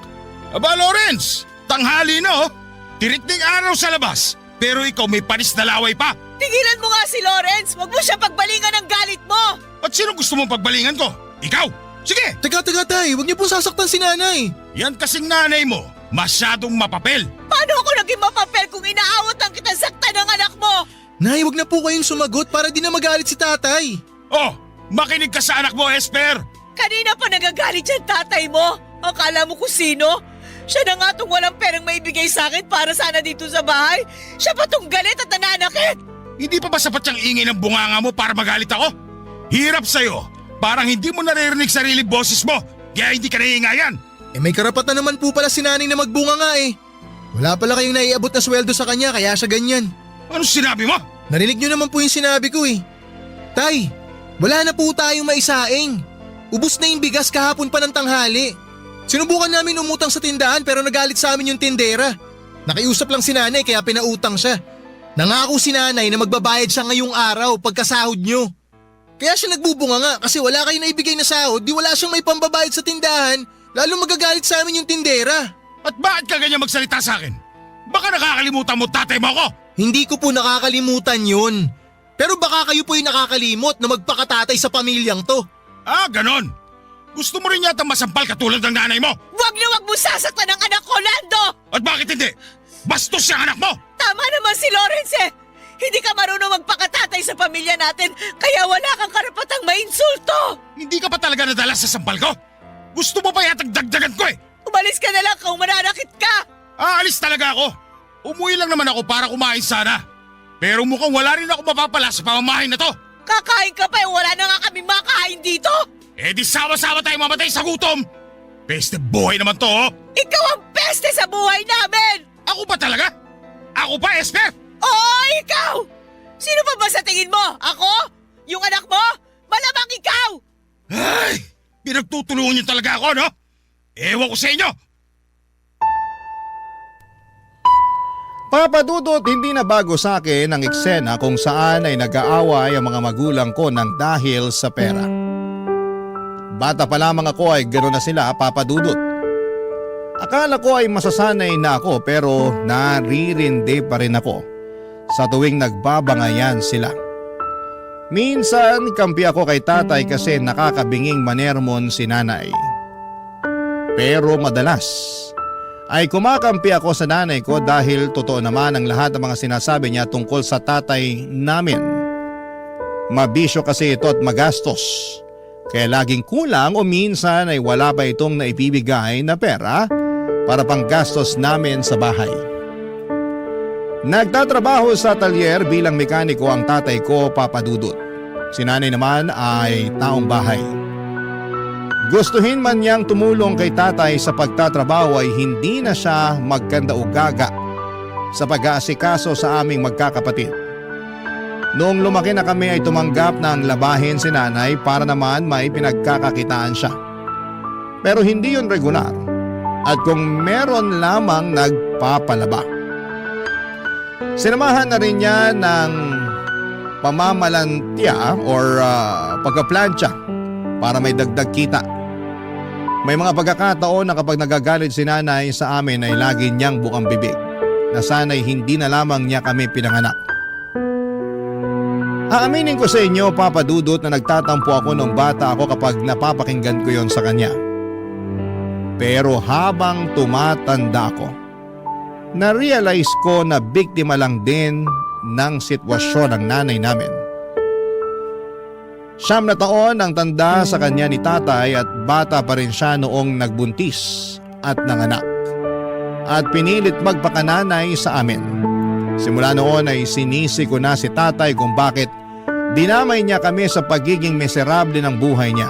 Aba Lawrence, tanghali na oh. Tirik ng araw sa labas, pero ikaw may panis na laway pa.
Tigilan mo nga si Lawrence. Huwag mo siya pagbalingan ng galit mo.
At sino gusto mong pagbalingan ko? Ikaw! Sige!
Teka, tay, huwag niyo pong sasaktan si nanay.
Yan kasing nanay mo, masyadong mapapel.
Paano ako naging mapapel kung inaawat ang kitang saktan ng anak mo?
Nay, huwag na po kayong sumagot para di na magalit si tatay.
Oh, makinig ka sa anak mo, Esper.
Kanina pa nagagalit yan tatay mo. Akala mo kung sino? Siya na nga tong walang perang maibigay sa akin para sana dito sa bahay. Siya pa tong galit at nananakit.
Hindi pa ba sapat yung ingay ng bunganga mo para magalit ako? Hirap sa'yo. Parang hindi mo naririnig sarili boses mo. Kaya hindi ka naiingayan.
Eh may karapatan naman po pala si nanay na magbunga nga eh. Wala pala kayong naiabot na sweldo sa kanya kaya siya ganyan.
Ano sinabi mo?
Narinig nyo naman po yung sinabi ko eh. Tay, wala na po tayong maisaing. Ubus na yung bigas kahapon pa ng tanghali. Sinubukan namin umutang sa tindahan pero nagalit sa amin yung tindera. Nakiusap lang si nanay kaya pinautang siya. Nangako si nanay na magbabayad siya ngayong araw pagkasahod nyo. Kaya siya nagbubunga nga kasi wala kayo naibigay na sahod, di wala siyang may pambabayad sa tindahan, lalo magagalit sa amin yung tindera.
At bakit ka ganyan magsalita sa akin? Baka nakakalimutan mo tatay mo ako?
Hindi ko po nakakalimutan yun. Pero baka kayo po yung nakakalimot na magpakatatay sa pamilyang to.
Ah, ganon. Gusto mo rin yata masampal katulad ng nanay mo?
Wag na wag mo sasaktan ang anak ko, Lando!
At bakit hindi? Bastos siyang anak mo!
Tama naman si Lawrence eh! Hindi ka marunong magpakatatay sa pamilya natin, kaya wala kang karapatang mainsulto!
Hindi ka pa talaga nadala sa sampal ko? Gusto mo pa yatang dagdagan ko eh!
Umalis ka na lang kung mananakit ka!
Aalis talaga ako! Umuwi lang naman ako para kumain sana. Pero mukhang wala rin ako mapapala sa pamamahay na to!
Kakain ka pa eh, wala na nga kami makain dito!
Eh di sama-sama tayo mamatay sa gutom! Peste buhay naman to oh!
Ikaw ang peste sa buhay namin!
Ako pa talaga? Ako pa, Esper?
Oo, ikaw! Sino pa ba sa tingin mo? Ako? Yung anak mo? Malamang ikaw!
Ay! Pinagtutulungan niyo talaga ako, no? Ewan ko sa inyo!
Papa Dudut, hindi na bago sa akin ang eksena kung saan ay nag-aaway ang mga magulang ko ng dahil sa pera. Bata pa lamang ako ay gano'n na sila, Papa Dudut. Akala ko ay masasanay na ako pero naririndi pa rin ako sa tuwing nagbabangayan sila. Minsan kampi ako kay tatay kasi nakakabinging manermon si nanay. Pero madalas ay kumakampi ako sa nanay ko dahil totoo naman ang lahat ng mga sinasabi niya tungkol sa tatay namin. Mabisyo kasi ito at magastos. Kaya laging kulang o minsan ay wala pa itong naipibigay na pera para panggastos namin sa bahay. Nagtatrabaho sa atelier bilang mekaniko ang tatay ko, Papa Dudut. Si nanay naman ay taong bahay. Gustuhin man niyang tumulong kay tatay sa pagtatrabaho ay hindi na siya magkanda o gaga sa pag-aasikaso sa aming magkakapatid. Noong lumaki na kami ay tumanggap na ang labahin si nanay para naman may pinagkakakitaan siya. Pero hindi yun regular at kung meron lamang nagpapalaba. Sinamahan na rin niya ng pamamalantya or pagkaplantya para may dagdag kita. May mga pagkakataon na kapag nagagalit si nanay sa amin ay lagi niyang bukang bibig na sana'y hindi na lamang niya kami pinanganak. Aaminin ko sa inyo, Papa Dudut, na nagtatampo ako nung bata ako kapag napapakinggan ko yon sa kanya. Pero habang tumatanda ako, na-realize ko na biktima lang din ng sitwasyon ng nanay namin. 9 na taon ang tanda sa kanya ni tatay at bata pa rin siya noong nagbuntis at nanganak. At pinilit magpakananay sa amin. Simula noon ay sinisi ko na si tatay kung bakit dinamay niya kami sa pagiging miserable ng buhay niya.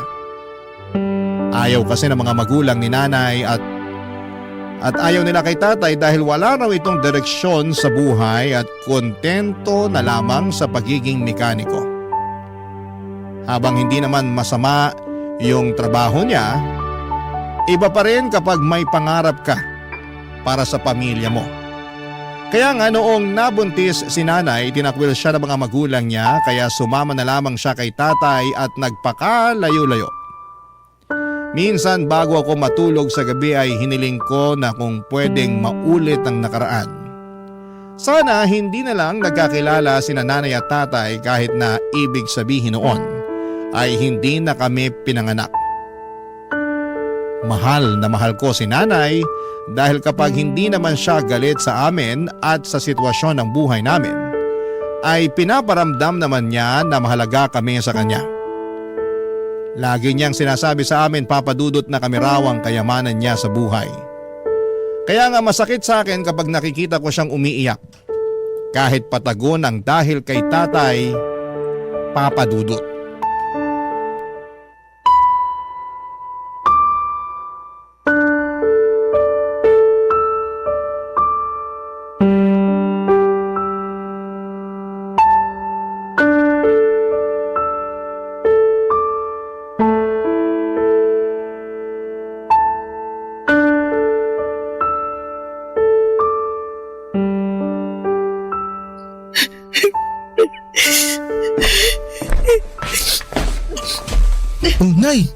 Ayaw kasi ng mga magulang ni nanay at ayaw nila kay tatay dahil wala raw itong direksyon sa buhay at kontento na lamang sa pagiging mekaniko. Habang hindi naman masama yung trabaho niya, iba pa rin kapag may pangarap ka para sa pamilya mo. Kaya nga noong nabuntis si nanay, tinakwil siya ng mga magulang niya kaya sumama na lamang siya kay tatay at nagpakalayo-layo. Minsan bago ako matulog sa gabi ay hiniling ko na kung pwedeng maulit ang nakaraan. Sana hindi na lang nagkakilala sina nanay at tatay kahit na ibig sabihin noon ay hindi na kami pinanganak. Mahal na mahal ko si nanay dahil kapag hindi naman siya galit sa amin at sa sitwasyon ng buhay namin, ay pinaparamdam naman niya na mahalaga kami sa kanya. Lagi niyang sinasabi sa amin, Papa Dudut, na kami raw ang kayamanan niya sa buhay. Kaya nga masakit sa akin kapag nakikita ko siyang umiiyak. kahit patago ng dahil kay Tatay Papa Dudut.
Oh, Nay,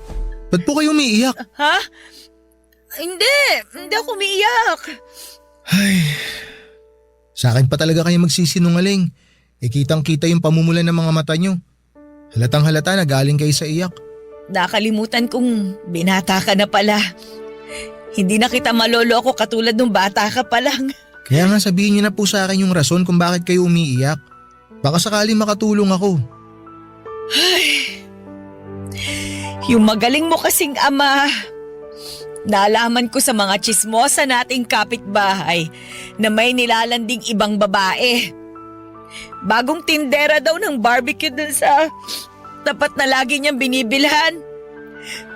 ba't po kayo umiiyak?
Ha? Hindi ako umiiyak.
Ay, sa akin pa talaga kayo magsisinungaling. Kitang-kita yung pamumulan ng mga mata nyo. Halatang halata na galing kayo sa iyak.
Nakalimutan kong binata ka na pala. Hindi na kita maloloko katulad nung bata ka pa lang.
Kaya nga sabihin niyo na po sa akin yung rason kung bakit kayo umiiyak. Baka sakaling makatulong ako.
Yung magaling mo kasing ama. Naalaman ko sa mga tsismosa nating kapitbahay na may nilalanding ibang babae. Bagong tindera daw ng barbecue dun sa tapat na lagi niyang binibilhan.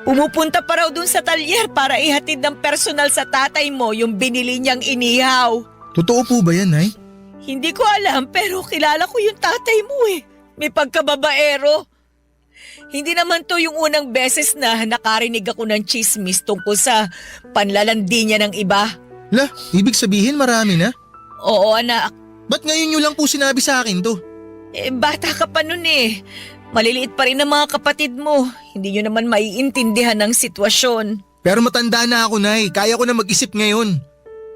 Pumupunta pa raw dun sa talyer para ihatid ng personal sa tatay mo yung binili niyang inihaw.
Totoo po ba yan, Nay?
Hindi ko alam pero kilala ko yung tatay mo eh. May pagkababaero. Hindi naman to yung unang beses na nakarinig ako ng chismis tungkol sa panlalandi niya ng iba.
Lah, ibig sabihin marami na?
Oo anak.
Ba't ngayon nyo lang po sinabi sa akin to?
Bata ka pa nun eh. Maliliit pa rin ang mga kapatid mo. Hindi nyo naman maiintindihan ng sitwasyon.
Pero matanda na ako, Nay. Kaya ko na mag-isip ngayon.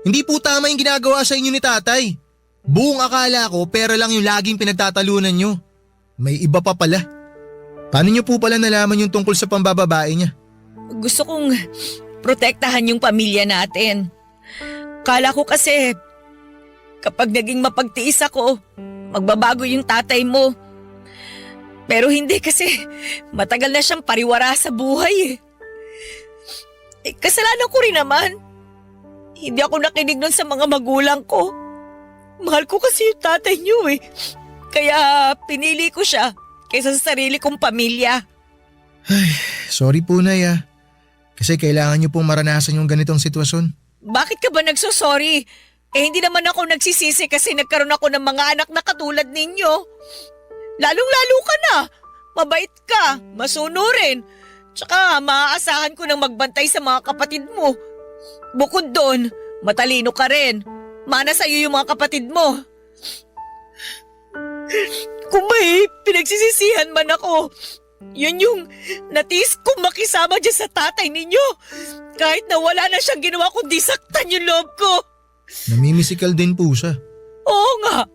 Hindi po tama yung ginagawa sa inyo ni tatay. Buong akala ko pera lang yung laging pinagtatalunan nyo. May iba pa pala. Paano nyo po pala nalaman yung tungkol sa pambababae niya?
Gusto kong protektahan yung pamilya natin. Kala ko kasi kapag naging mapagtiis ako, magbabago yung tatay mo. Pero hindi kasi matagal na siyang pariwara sa buhay eh. Kasalanan ko rin naman. Hindi ako nakinig nun sa mga magulang ko. Mahal ko kasi yung tatay niyo eh. Kaya pinili ko siya kaysa sa sarili kong pamilya.
Ay, sorry po, Nay ah. Kasi kailangan niyo pong maranasan yung ganitong sitwasyon.
Bakit ka ba nagsosorry? Hindi naman ako nagsisisi kasi nagkaroon ako ng mga anak na katulad ninyo. Lalong-lalo ka na. Mabait ka, masunurin. Tsaka maaasahan ko nang magbantay sa mga kapatid mo. Bukod doon, matalino ka rin. Mana sa'yo yung mga kapatid mo. Kung may pinagsisisihan man ako, yun yung natiis kong makisama dyan sa tatay ninyo. Kahit na wala na siyang ginawa kundi saktan yung loob ko.
Namimisikal din po siya.
Oo nga.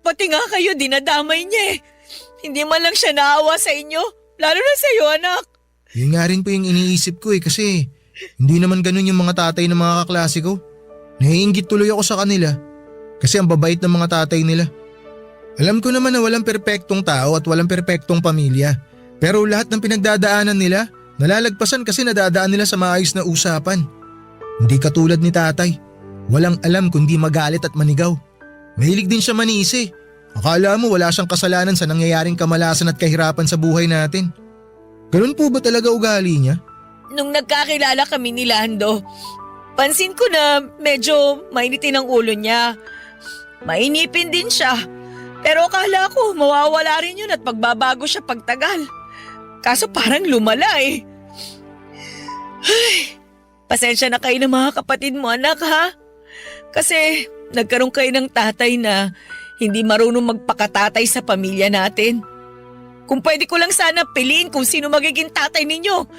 Pati nga kayo dinadamay niya eh. Hindi man lang siya naawa sa inyo. Lalo na sa'yo anak.
Yun nga rin po yung iniisip ko eh kasi hindi naman ganun yung mga tatay ng mga kaklase ko. Naiinggit tuloy ako sa kanila kasi ang babait ng mga tatay nila. Alam ko naman na walang perpektong tao at walang perpektong pamilya. Pero lahat ng pinagdadaanan nila, nalalagpasan kasi nadadaan nila sa maayos na usapan. Hindi katulad ni tatay. Walang alam kundi magalit at manigaw. Mahilig din siya manisi. Akala mo wala siyang kasalanan sa nangyayaring kamalasan at kahirapan sa buhay natin. Ganun po ba talaga ugali niya?
Nung nagkakilala kami ni Lando, pansin ko na medyo mainitin ang ulo niya. Mainipin din siya. Pero akala ko mawawala rin yun at pagbabago siya pagtagal. Kaso parang lumala eh. Ay, pasensya na kayo ng mga kapatid mo anak ha. Kasi nagkaroon kayo ng tatay na hindi marunong magpakatatay sa pamilya natin. Kung pwede ko lang sana piliin kung sino magiging tatay ninyo.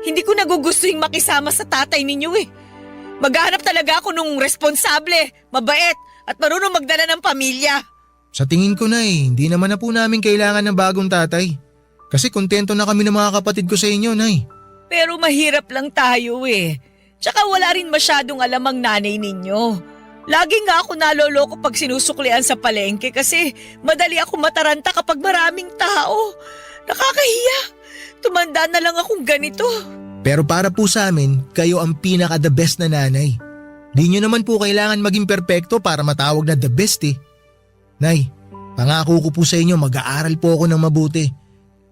Hindi ko nagugustuhin makisama sa tatay ninyo eh. Maghahanap talaga ako nung responsable, mabait at marunong magdala ng pamilya.
Sa tingin ko na hindi naman na po namin kailangan ng bagong tatay. Kasi kontento na kami ng mga kapatid ko sa inyo, Nay.
Pero mahirap lang tayo eh. Tsaka wala rin masyadong alam ang nanay ninyo. Lagi nga ako naloloko pag sinusuklian sa palengke kasi madali ako mataranta kapag maraming tao. Nakakahiya. Tumanda na lang akong ganito.
Pero para po sa amin, kayo ang pinaka the best na nanay. Di nyo naman po kailangan maging perpekto para matawag na the best eh. Nay, pangako ko po sa inyo mag-aaral po ako ng mabuti.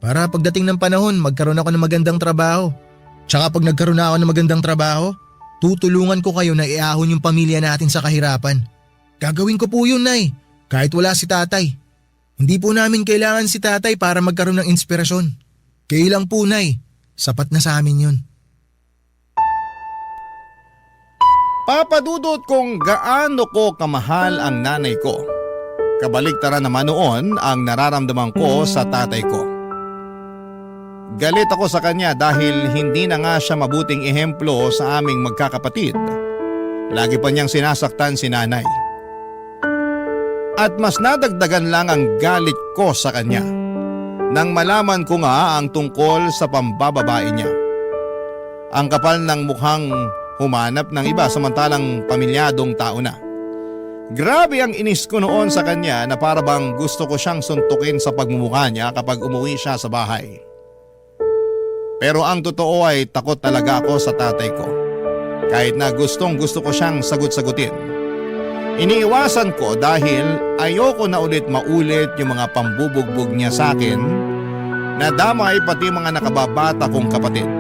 Para pagdating ng panahon magkaroon ako ng magandang trabaho. Tsaka pag nagkaroon na ako ng magandang trabaho, tutulungan ko kayo na iahon yung pamilya natin sa kahirapan. Gagawin ko po yun, Nay, kahit wala si tatay. Hindi po namin kailangan si tatay para magkaroon ng inspirasyon. Kayo lang po, Nay. Sapat na sa amin yun.
Papadudot kung gaano ko kamahal ang nanay ko. Kabaliktaran naman noon ang nararamdaman ko sa tatay ko. Galit ako sa kanya dahil hindi na nga siya mabuting ehemplo sa aming magkakapatid. Lagi pa niyang sinasaktan si nanay. At mas nadagdagan lang ang galit ko sa kanya nang malaman ko nga ang tungkol sa pambababae niya. Ang kapal ng mukhang humanap ng iba samantalang pamilyadong tao na. Grabe ang inis ko noon sa kanya na para bang gusto ko siyang suntukin sa pagmumukha niya kapag umuwi siya sa bahay. Pero ang totoo ay takot talaga ako sa tatay ko. Kahit na gustong gusto ko siyang sagot-sagutin. Iniiwasan ko dahil ayoko na ulit maulit yung mga pambubugbog niya sa akin na damay pati mga nakababata kong kapatid.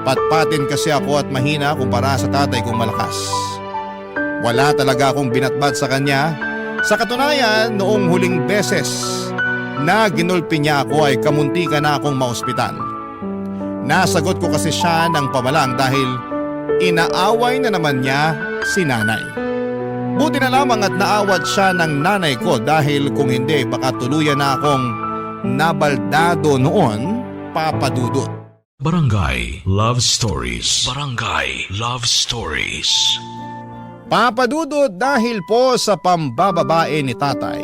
Patpatin kasi ako at mahina kumpara sa tatay kong malakas. Wala talaga akong binatbat sa kanya. Sa katunayan, noong huling beses na ginulpi niya ako ay kamuntikan na akong maospital. Nasagot ko kasi siya ng pamalang dahil inaaway na naman niya si nanay. Buti na lamang at naawat siya ng nanay ko dahil kung hindi baka tuluyan na akong nabaldado noon, papadudot.
Barangay Love Stories. Barangay Love Stories.
Papadudot dahil po sa pambababae ni tatay.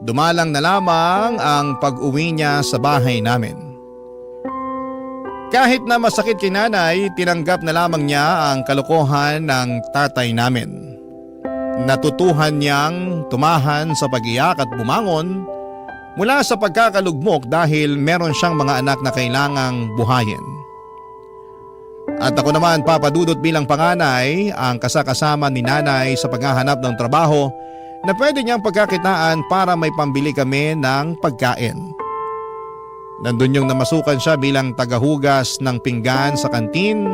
Dumalang na lamang ang pag-uwi niya sa bahay namin. Kahit na masakit kay nanay, tinanggap na lamang niya ang kalokohan ng tatay namin. Natutuhan niyang tumahan sa pag-iyak at bumangon mula sa pagkakalugmok dahil meron siyang mga anak na kailangang buhayin. At ako naman papadudot bilang panganay ang kasakasama ni nanay sa paghahanap ng trabaho na pwede niyang pagkakitaan para may pambili kami ng pagkain. Nandun yung namasukan siya bilang tagahugas ng pinggan sa kantin,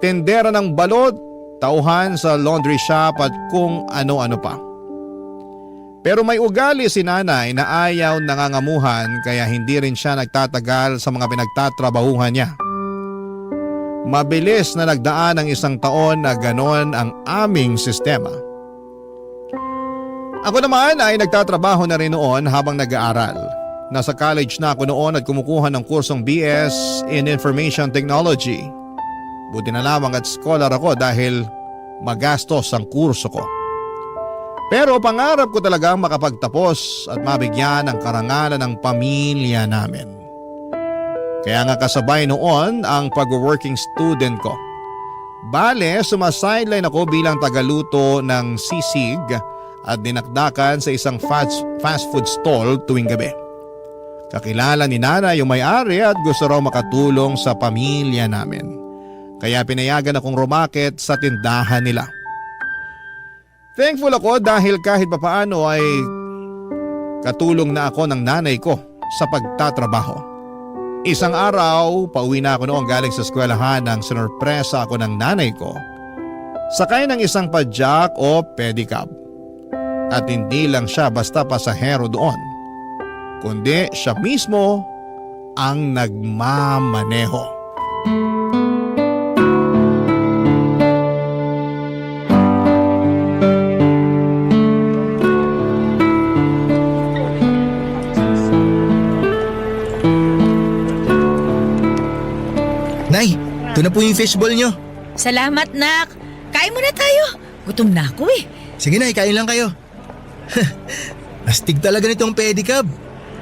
tendera ng balot, tauhan sa laundry shop at kung ano-ano pa. Pero may ugali si nanay na ayaw nangangamuhan kaya hindi rin siya nagtatagal sa mga pinagtatrabahuhan niya. Mabilis na nagdaan ang 1 taon na ganon ang aming sistema. Ako naman ay nagtatrabaho na rin noon habang nag-aaral. Nasa college na ako noon at kumukuha ng kursong BS in Information Technology. Buti na lamang at scholar ako dahil magastos ang kurso ko. Pero pangarap ko talagang makapagtapos at mabigyan ng karangalan ng pamilya namin. Kaya nga kasabay noon ang pag-working student ko. Bale, sumasideline ako bilang tagaluto ng sisig at dinakdakan sa isang fast food stall tuwing gabi. Kakilala ni nanay yung may-ari at gusto raw makatulong sa pamilya namin. Kaya pinayagan akong rumakit sa tindahan nila. Thankful ako dahil kahit papaano ay katulong na ako ng nanay ko sa pagtatrabaho. Isang araw, pauwi na ako noong galing sa eskwelahan nang sinurpresa ako ng nanay ko. Sakay ng isang padjak o pedicab. At hindi lang siya basta pasahero doon, kundi siya mismo ang nagmamaneho.
Nay, ito na po yung fishball nyo.
Salamat, nak. Kain muna tayo. Gutom na ako eh.
Sige Nay, kain lang kayo. Astig talaga nitong pedicab.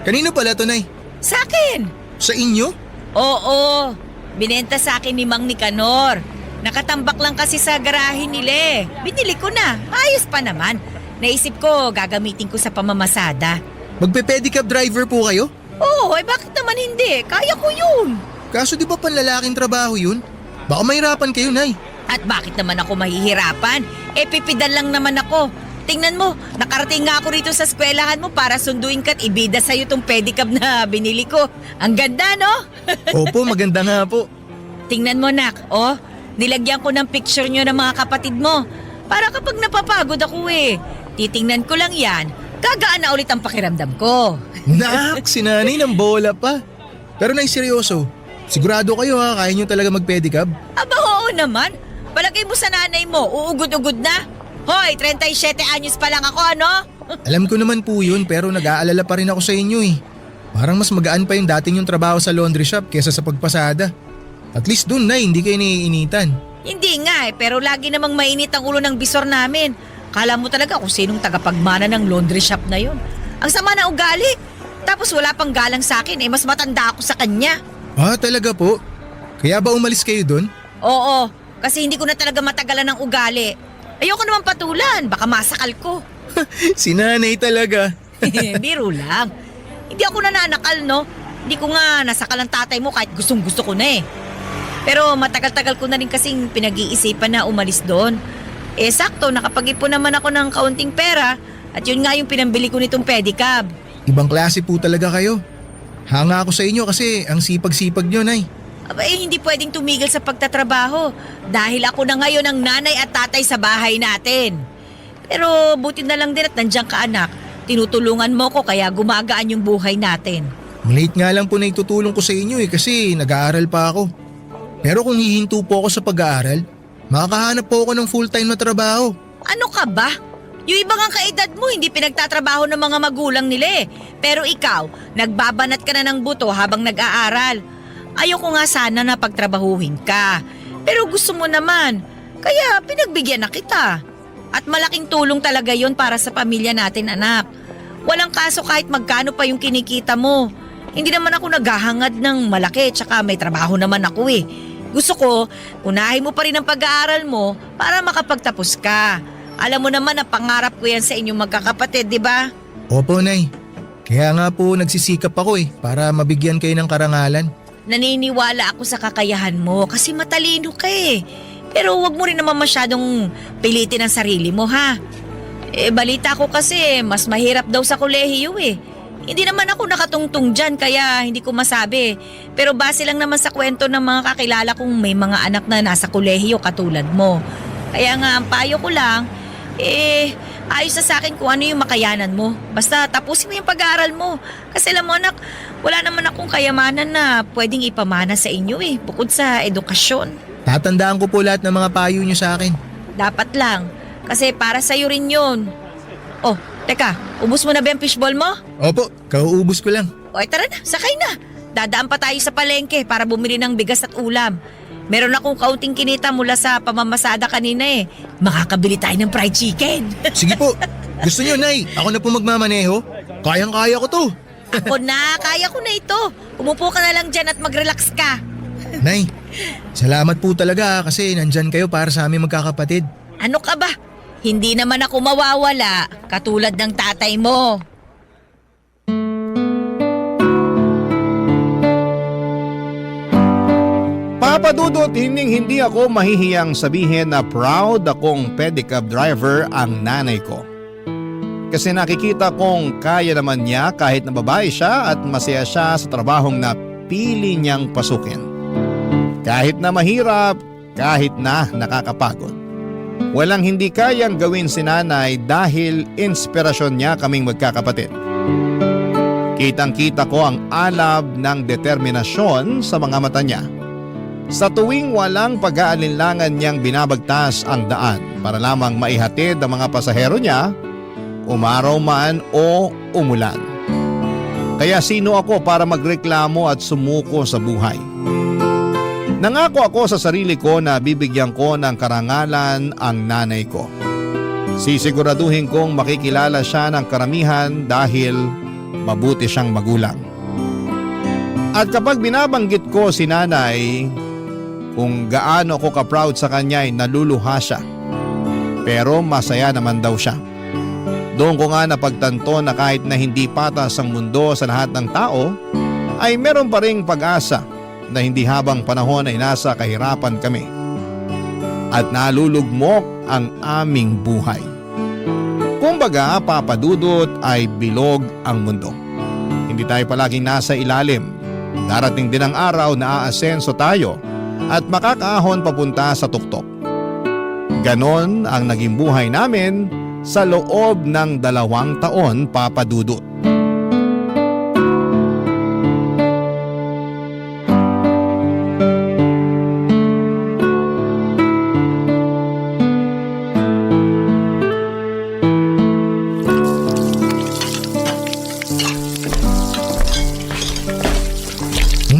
Kanino pala to, Nay?
Sa akin.
Sa inyo?
Oo. Binenta sa akin ni Mang Nicanor. Nakatambak lang kasi sa garahe nila eh. Binili ko na. Ayos pa naman. Naisip ko, gagamitin ko sa pamamasada.
Magpe-pedicab driver po kayo?
Oo, bakit naman hindi? Kaya ko yun.
Kaso di ba panlalaking trabaho yun? Baka mahirapan kayo, Nay.
At bakit naman ako mahihirapan? Pipidal lang naman ako. tingnan mo, nakarating nga ako rito sa eskwelahan mo para sunduin ka at ibida sa'yo tong pedicab na binili ko. Ang ganda, no?
Opo, maganda nga po.
Tingnan mo, nak. Oh, nilagyan ko ng picture nyo ng mga kapatid mo. Para kapag napapagod ako titingnan ko lang yan, gagaan na ulit ang pakiramdam ko.
Nak, si nanay ng bola pa. Pero nay, seryoso, sigurado kayo kaya nyo talaga mag-pedicab?
Aba, oo naman. Palagay mo sa nanay mo, uugod-ugod na. Hoy, 37 anyos pa lang ako, ano?
Alam ko naman po yun, pero nag-aalala pa rin ako sa inyo Parang mas magaan pa yung dating yung trabaho sa laundry shop kesa sa pagpasada. At least dun, nay, hindi kayo naiinitan.
Hindi nga pero lagi namang mainit ang ulo ng bisor namin. Kala mo talaga kung sinong tagapagmana ng laundry shop na yun. Ang sama na ugali. Tapos wala pang galang sa akin, mas matanda ako sa kanya.
Ah, talaga po? Kaya ba umalis kayo dun?
Oo, kasi hindi ko na talaga matagalan ng ugali. Ayoko naman patulan, baka masakal ko.
Si nanay talaga.
Biro lang. Hindi ako nananakal, no? Hindi ko nga nasakal ang tatay mo kahit gustong-gusto ko na Pero matagal-tagal ko na rin kasing pinag-iisipan na umalis doon. Sakto, nakapag-ipon naman ako ng kaunting pera at yun nga yung pinambili ko nitong pedicab.
Ibang klase po talaga kayo. Hanga ako sa inyo kasi ang sipag-sipag nyo, nay.
Aba hindi pwedeng tumigil sa pagtatrabaho dahil ako na ngayon ang nanay at tatay sa bahay natin. Pero buti na lang din at nandiyan ka anak. Tinutulungan mo ko kaya gumagaan yung buhay natin.
Maliit nga lang po na itutulong ko sa inyo kasi nag-aaral pa ako. Pero kung hihinto po ako sa pag-aaral, makakahanap po ako ng full-time na trabaho.
Ano ka ba? Yung ibang ang kaedad mo hindi pinagtatrabaho ng mga magulang nila Pero ikaw, nagbabanat ka na ng buto habang nag-aaral. Ayoko nga sana na pagtrabahuhin ka. Pero gusto mo naman, kaya pinagbigyan na kita. At malaking tulong talaga yon para sa pamilya natin, anak. Walang kaso kahit magkano pa yung kinikita mo. Hindi naman ako naghahangad ng malaki tsaka may trabaho naman ako Gusto ko, unahin mo pa rin ang pag-aaral mo para makapagtapos ka. Alam mo naman na pangarap ko yan sa inyong magkakapatid, di ba?
Opo, nay. Kaya nga po nagsisikap ako para mabigyan kayo ng karangalan.
Naniniwala ako sa kakayahan mo kasi matalino ka Pero wag mo rin naman masyadong pilitin ang sarili mo, ha? Balita ko kasi mas mahirap daw sa kolehiyo Hindi naman ako nakatungtong dyan kaya hindi ko masabi. Pero base lang naman sa kwento ng mga kakilala kong may mga anak na nasa kolehiyo katulad mo. Kaya nga ang payo ko lang, ayos na sa akin kung ano yung makayanan mo. Basta tapusin mo yung pag-aaral mo. Kasi alam mo anak, wala naman akong kayamanan na pwedeng ipamana sa inyo bukod sa edukasyon.
Tatandaan ko po lahat ng mga payo nyo sa akin.
Dapat lang, kasi para sa'yo rin yun. Oh, teka, ubos mo na ba yung fishball mo?
Opo, kauubos ko lang.
O tara na, sakay na. Dadaan pa tayo sa palengke para bumili ng bigas at ulam. Meron akong kaunting kinita mula sa pamamasada kanina Makakabili tayo ng fried chicken.
Sige po, gusto nyo, nay? Ako na po magmamaneho? Kayang-kaya ko to.
Ako na, kaya ko na ito. Umupo ka na lang dyan at mag-relax ka.
Nay, salamat po talaga kasi nandyan kayo para sa aming magkakapatid.
Ano ka ba? Hindi naman ako mawawala, katulad ng tatay mo.
Papa Dudut, hindi ako mahihiyang sabihin na proud akong pedicab driver ang nanay ko. Kasi nakikita kong kaya naman niya kahit na babae siya at masaya siya sa trabahong na pili niyang pasukin. Kahit na mahirap, kahit na nakakapagod. Walang hindi kayang gawin si nanay dahil inspirasyon niya kaming magkakapatid. Kitang-kita ko ang alab ng determinasyon sa mga mata niya. Sa tuwing walang pag-aalinlangan niyang binabagtas ang daan para lamang maihatid ang mga pasahero niya, umaraw man o umulan. Kaya sino ako para magreklamo at sumuko sa buhay? Nangako ako sa sarili ko na bibigyan ko ng karangalan ang nanay ko. Sisiguraduhin kong makikilala siya ng karamihan dahil mabuti siyang magulang. At kapag binabanggit ko si nanay, kung gaano ako ka-proud sa kanya ay naluluha siya. Pero masaya naman daw siya. Doon ko nga napagtanto na kahit na hindi patas ang mundo sa lahat ng tao, ay meron pa ring pag-asa na hindi habang panahon ay nasa kahirapan kami. At nalulugmok ang aming buhay. Kumbaga, Papa Dudut, ay bilog ang mundo. Hindi tayo palaging nasa ilalim. Darating din ang araw na aasenso tayo at makakaahon papunta sa tuktok. Ganon ang naging buhay namin sa loob ng 2 taon, Papa Dudut.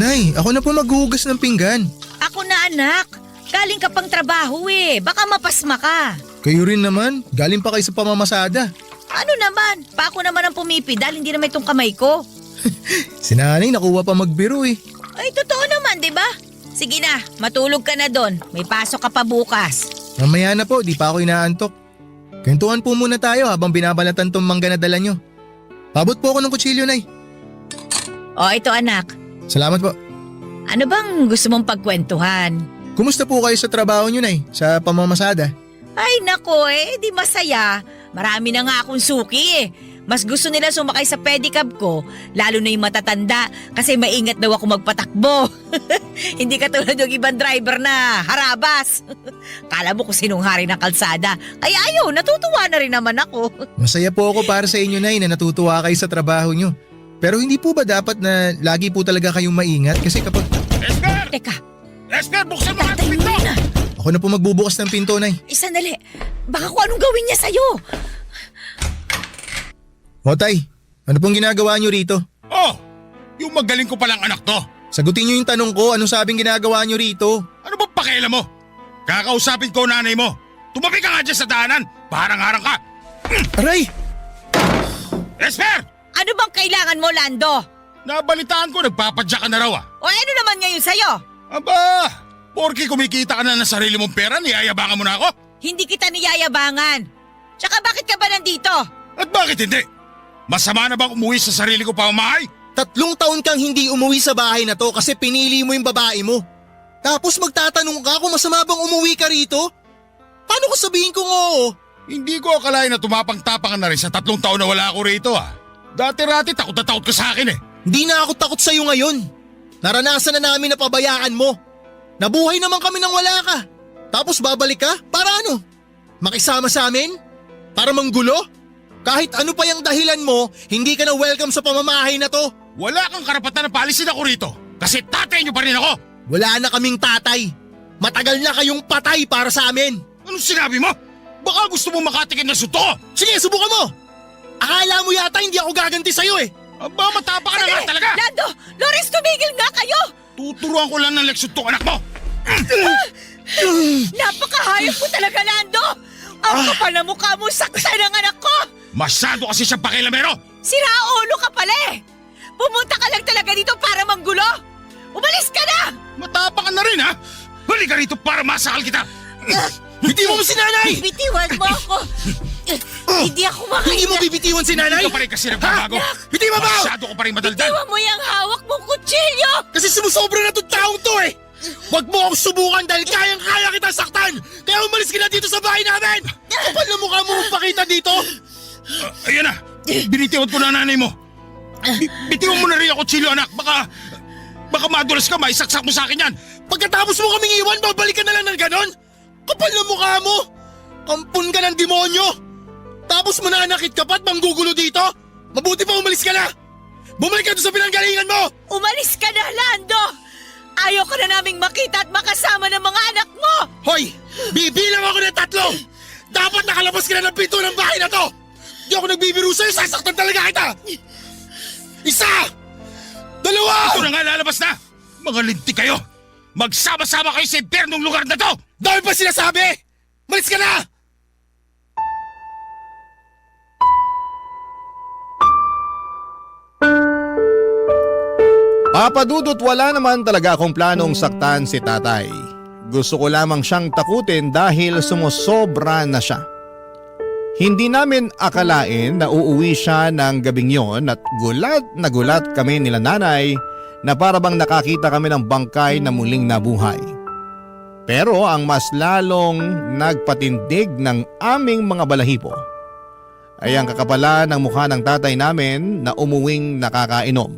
Nay, ako na po maghuhugas ng pinggan.
Ako na anak. Galing ka pang trabaho eh. Baka mapasma ka.
Kayo rin naman, galing pa kayo sa pamamasada.
Ano naman? Pa ako naman ang pumipidal, hindi naman itong kamay ko.
Si nanay nakuha pa magbiro eh.
Ay, totoo naman, di ba? Sige na, matulog ka na doon. May pasok ka pa bukas.
Mamaya na po, di pa ako inaantok. Kwentuhan po muna tayo habang binabalatan tong mangga na dala nyo. Pabot po ako ng kutsilyo, Nay.
O, ito anak.
Salamat po.
Ano bang gusto mong pagkwentuhan?
Kumusta po kayo sa trabaho nyo, Nay? Sa pamamasada?
Ay nako di masaya. Marami na nga akong suki eh. Mas gusto nila sumakay sa pedicab ko, lalo na yung matatanda kasi maingat daw ako magpatakbo. Hindi katulad yung ibang driver na harabas. Kala mo kung sinong hari ng kalsada. Kaya ayaw, natutuwa na rin naman ako.
Masaya po ako para sa inyo, Nay, na natutuwa kayo sa trabaho nyo. Pero hindi po ba dapat na lagi po talaga kayong maingat? Kasi kapag...
Esper!
Teka,
Esper, buksan mo ang
tayo
pinto!
na.
Ako na po magbubukas ng pinto, Nay.
Sandali, baka kung anong gawin niya sa'yo.
O, Tay, ano pong ginagawa nyo rito?
Oh, yung magaling ko palang anak to.
Sagutin nyo yung tanong ko, anong sabing ginagawa nyo rito?
Ano ba pakialam mo? Kakausapin ko nanay mo. Tumabi ka nga dyan sa daanan. Parang-harang ka.
Aray!
Esper!
Ano bang kailangan mo, Lando?
Nabalitaan ko nagpapadya ka na raw ah.
O ano naman ngayon sa'yo?
Aba, porke kumikita ka na ng sarili mong pera, niyayabangan mo na ako?
Hindi kita niyayabangan. Tsaka bakit ka ba nandito?
At bakit hindi? Masama na bang umuwi sa sarili ko pamamahay?
3 taon kang hindi umuwi sa bahay na to kasi pinili mo yung babae mo. Tapos magtatanong ka kung masama bang umuwi ka rito? Paano ko sabihin kung oo?
Hindi ko akalain na tumapang-tapangan na rin sa 3 taon na wala ako rito ah. Dati-rati takot na takot ka sa akin eh.
Hindi na ako takot sa'yo ngayon. Naranasan na namin na pabayaan mo. Nabuhay naman kami nang wala ka. Tapos babalik ka? Para ano? Makisama sa amin? Para manggulo? Kahit ano pa yung dahilan mo, hindi ka na welcome sa pamamahay na to.
Wala kang karapatan na paalisin ako rito. Kasi tatay niyo pa rin ako.
Wala na kaming tatay. Matagal na kayong patay para sa amin.
Anong sinabi mo? Baka gusto mo makatikin ng sunto ko.
Sige, subukan mo. Akala mo yata hindi ako gaganti sa'yo eh.
Aba, matapa ka na nga talaga.
Lando! Lawrence, tumigil nga kayo!
Tuturuan ko lang ng leksyon to anak mo.
Napakahayop mo talaga, Lando! Ang kapal na mukha mo, saksa ng anak ko!
Masyado kasi siyang pakilamero.
Sira ulo ka pala eh! Pumunta ka lang talaga dito para manggulo! Umalis ka na!
Matapa ka na rin ha. Huli ka rito para masakal kita.
Bitiwan mo si nanay!
Bitiwan mo ako! Hindi ako makahinga!
Hindi mo bibitiwan si nanay?
Hindi ka pa rin kasi nagbabago.
Bitiwan mo!
Masyado ko pa rin madaldal.
Bitiwan mo yung hawak mong kutsilyo!
Kasi sumusobra na itong taong to eh! Huwag mo akong subukan dahil kayang-kaya kita saktan! Kaya umalis ka na dito sa bahay namin! Kapal na mukha mo magpakita dito!
Ayan na. Binitiwan ko na nanay mo. Bitiwan mo na rin ako, Chilo anak. Baka madulas ka, maisaksak mo sa akin yan.
Pagkatapos mo kaming iwan, babalik ka na lang ng ganon? Kapal na mukha mo! Kampun ka ng demonyo! Tapos mananakit ka pa't manggugulo dito? Mabuti pa umalis ka na! Bumalik ka doon sa pinanggalingan mo!
Umalis ka na, Lando! Ayaw ka na naming makita at makasama ng mga anak mo!
Hoy! Bibilang ako ng 3! Dapat nakalabas ka na ng pinto ng bahay na to! Di ako nagbibiro sa'yo, sasaktan talaga kita! 1! 2!
Ito na nga lalabas na. Mga linti kayo. Magsama-sama kayo sa impyernong lugar na to!
Dahil pa sinasabi! Malis ka na!
Papa Dudut, wala naman talaga akong planong saktan si tatay. Gusto ko lamang siyang takutin dahil sumusobra na siya. Hindi namin akalain na uuwi siya ng gabing yon at gulat na gulat kami nila nanay na parabang nakakita kami ng bangkay na muling nabuhay. Pero ang mas lalong nagpatindig ng aming mga balahibo ay ang kakapalan ng mukha ng tatay namin na umuwing nakakainom.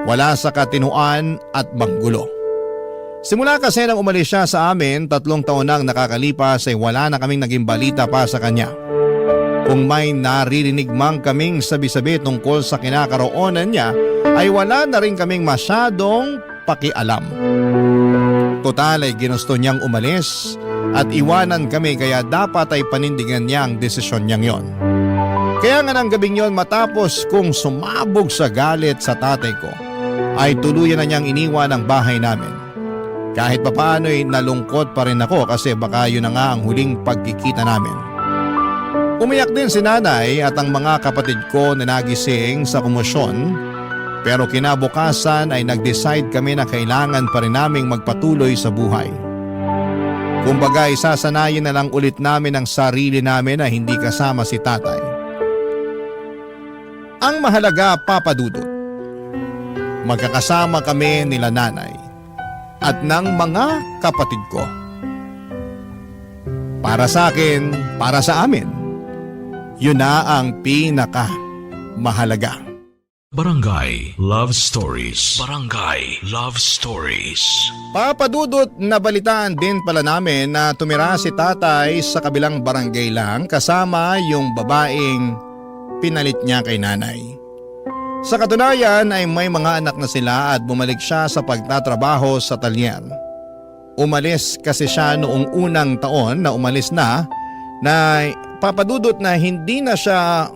Wala sa katinuan at manggulo. Simula kasi nang umalis siya sa amin, 3 taon nang nakakalipas ay wala na kaming naging balita pa sa kanya. Kung may naririnig mang kaming sabi-sabi tungkol sa kinakaroonan niya, ay wala na rin kaming masyadong pakialam. Total ay ginusto niyang umalis at iwanan kami, kaya dapat ay panindigan niya ang desisyon niyang yon. Kaya nga ng gabing yon, matapos kong sumabog sa galit sa tatay ko, ay tuluyan na niyang iniwan ang bahay namin. Kahit papaano ay nalungkot pa rin ako kasi baka yun na nga ang huling pagkikita namin. Umiyak din si nanay at ang mga kapatid ko na nagising sa komosyon, pero kinabukasan ay nag-decide kami na kailangan pa rin naming magpatuloy sa buhay. Kumbaga, isasanayin na lang ulit namin ang sarili namin na hindi kasama si tatay. Ang mahalaga, Papa Dudut, magkakasama kami nila nanay at ng mga kapatid ko. Para sa akin, para sa amin, yun na ang pinaka mahalaga.
Barangay Love Stories. Barangay Love Stories.
Papa Dudut, nabalitaan din pala namin na tumira si tatay sa kabilang barangay lang kasama yung babaeng pinalit niya kay nanay. Sa katunayan ay may mga anak na sila at bumalik siya sa pagtatrabaho sa talyer. Umalis kasi siya noong unang taon na umalis na Papa Dudut, na hindi na siya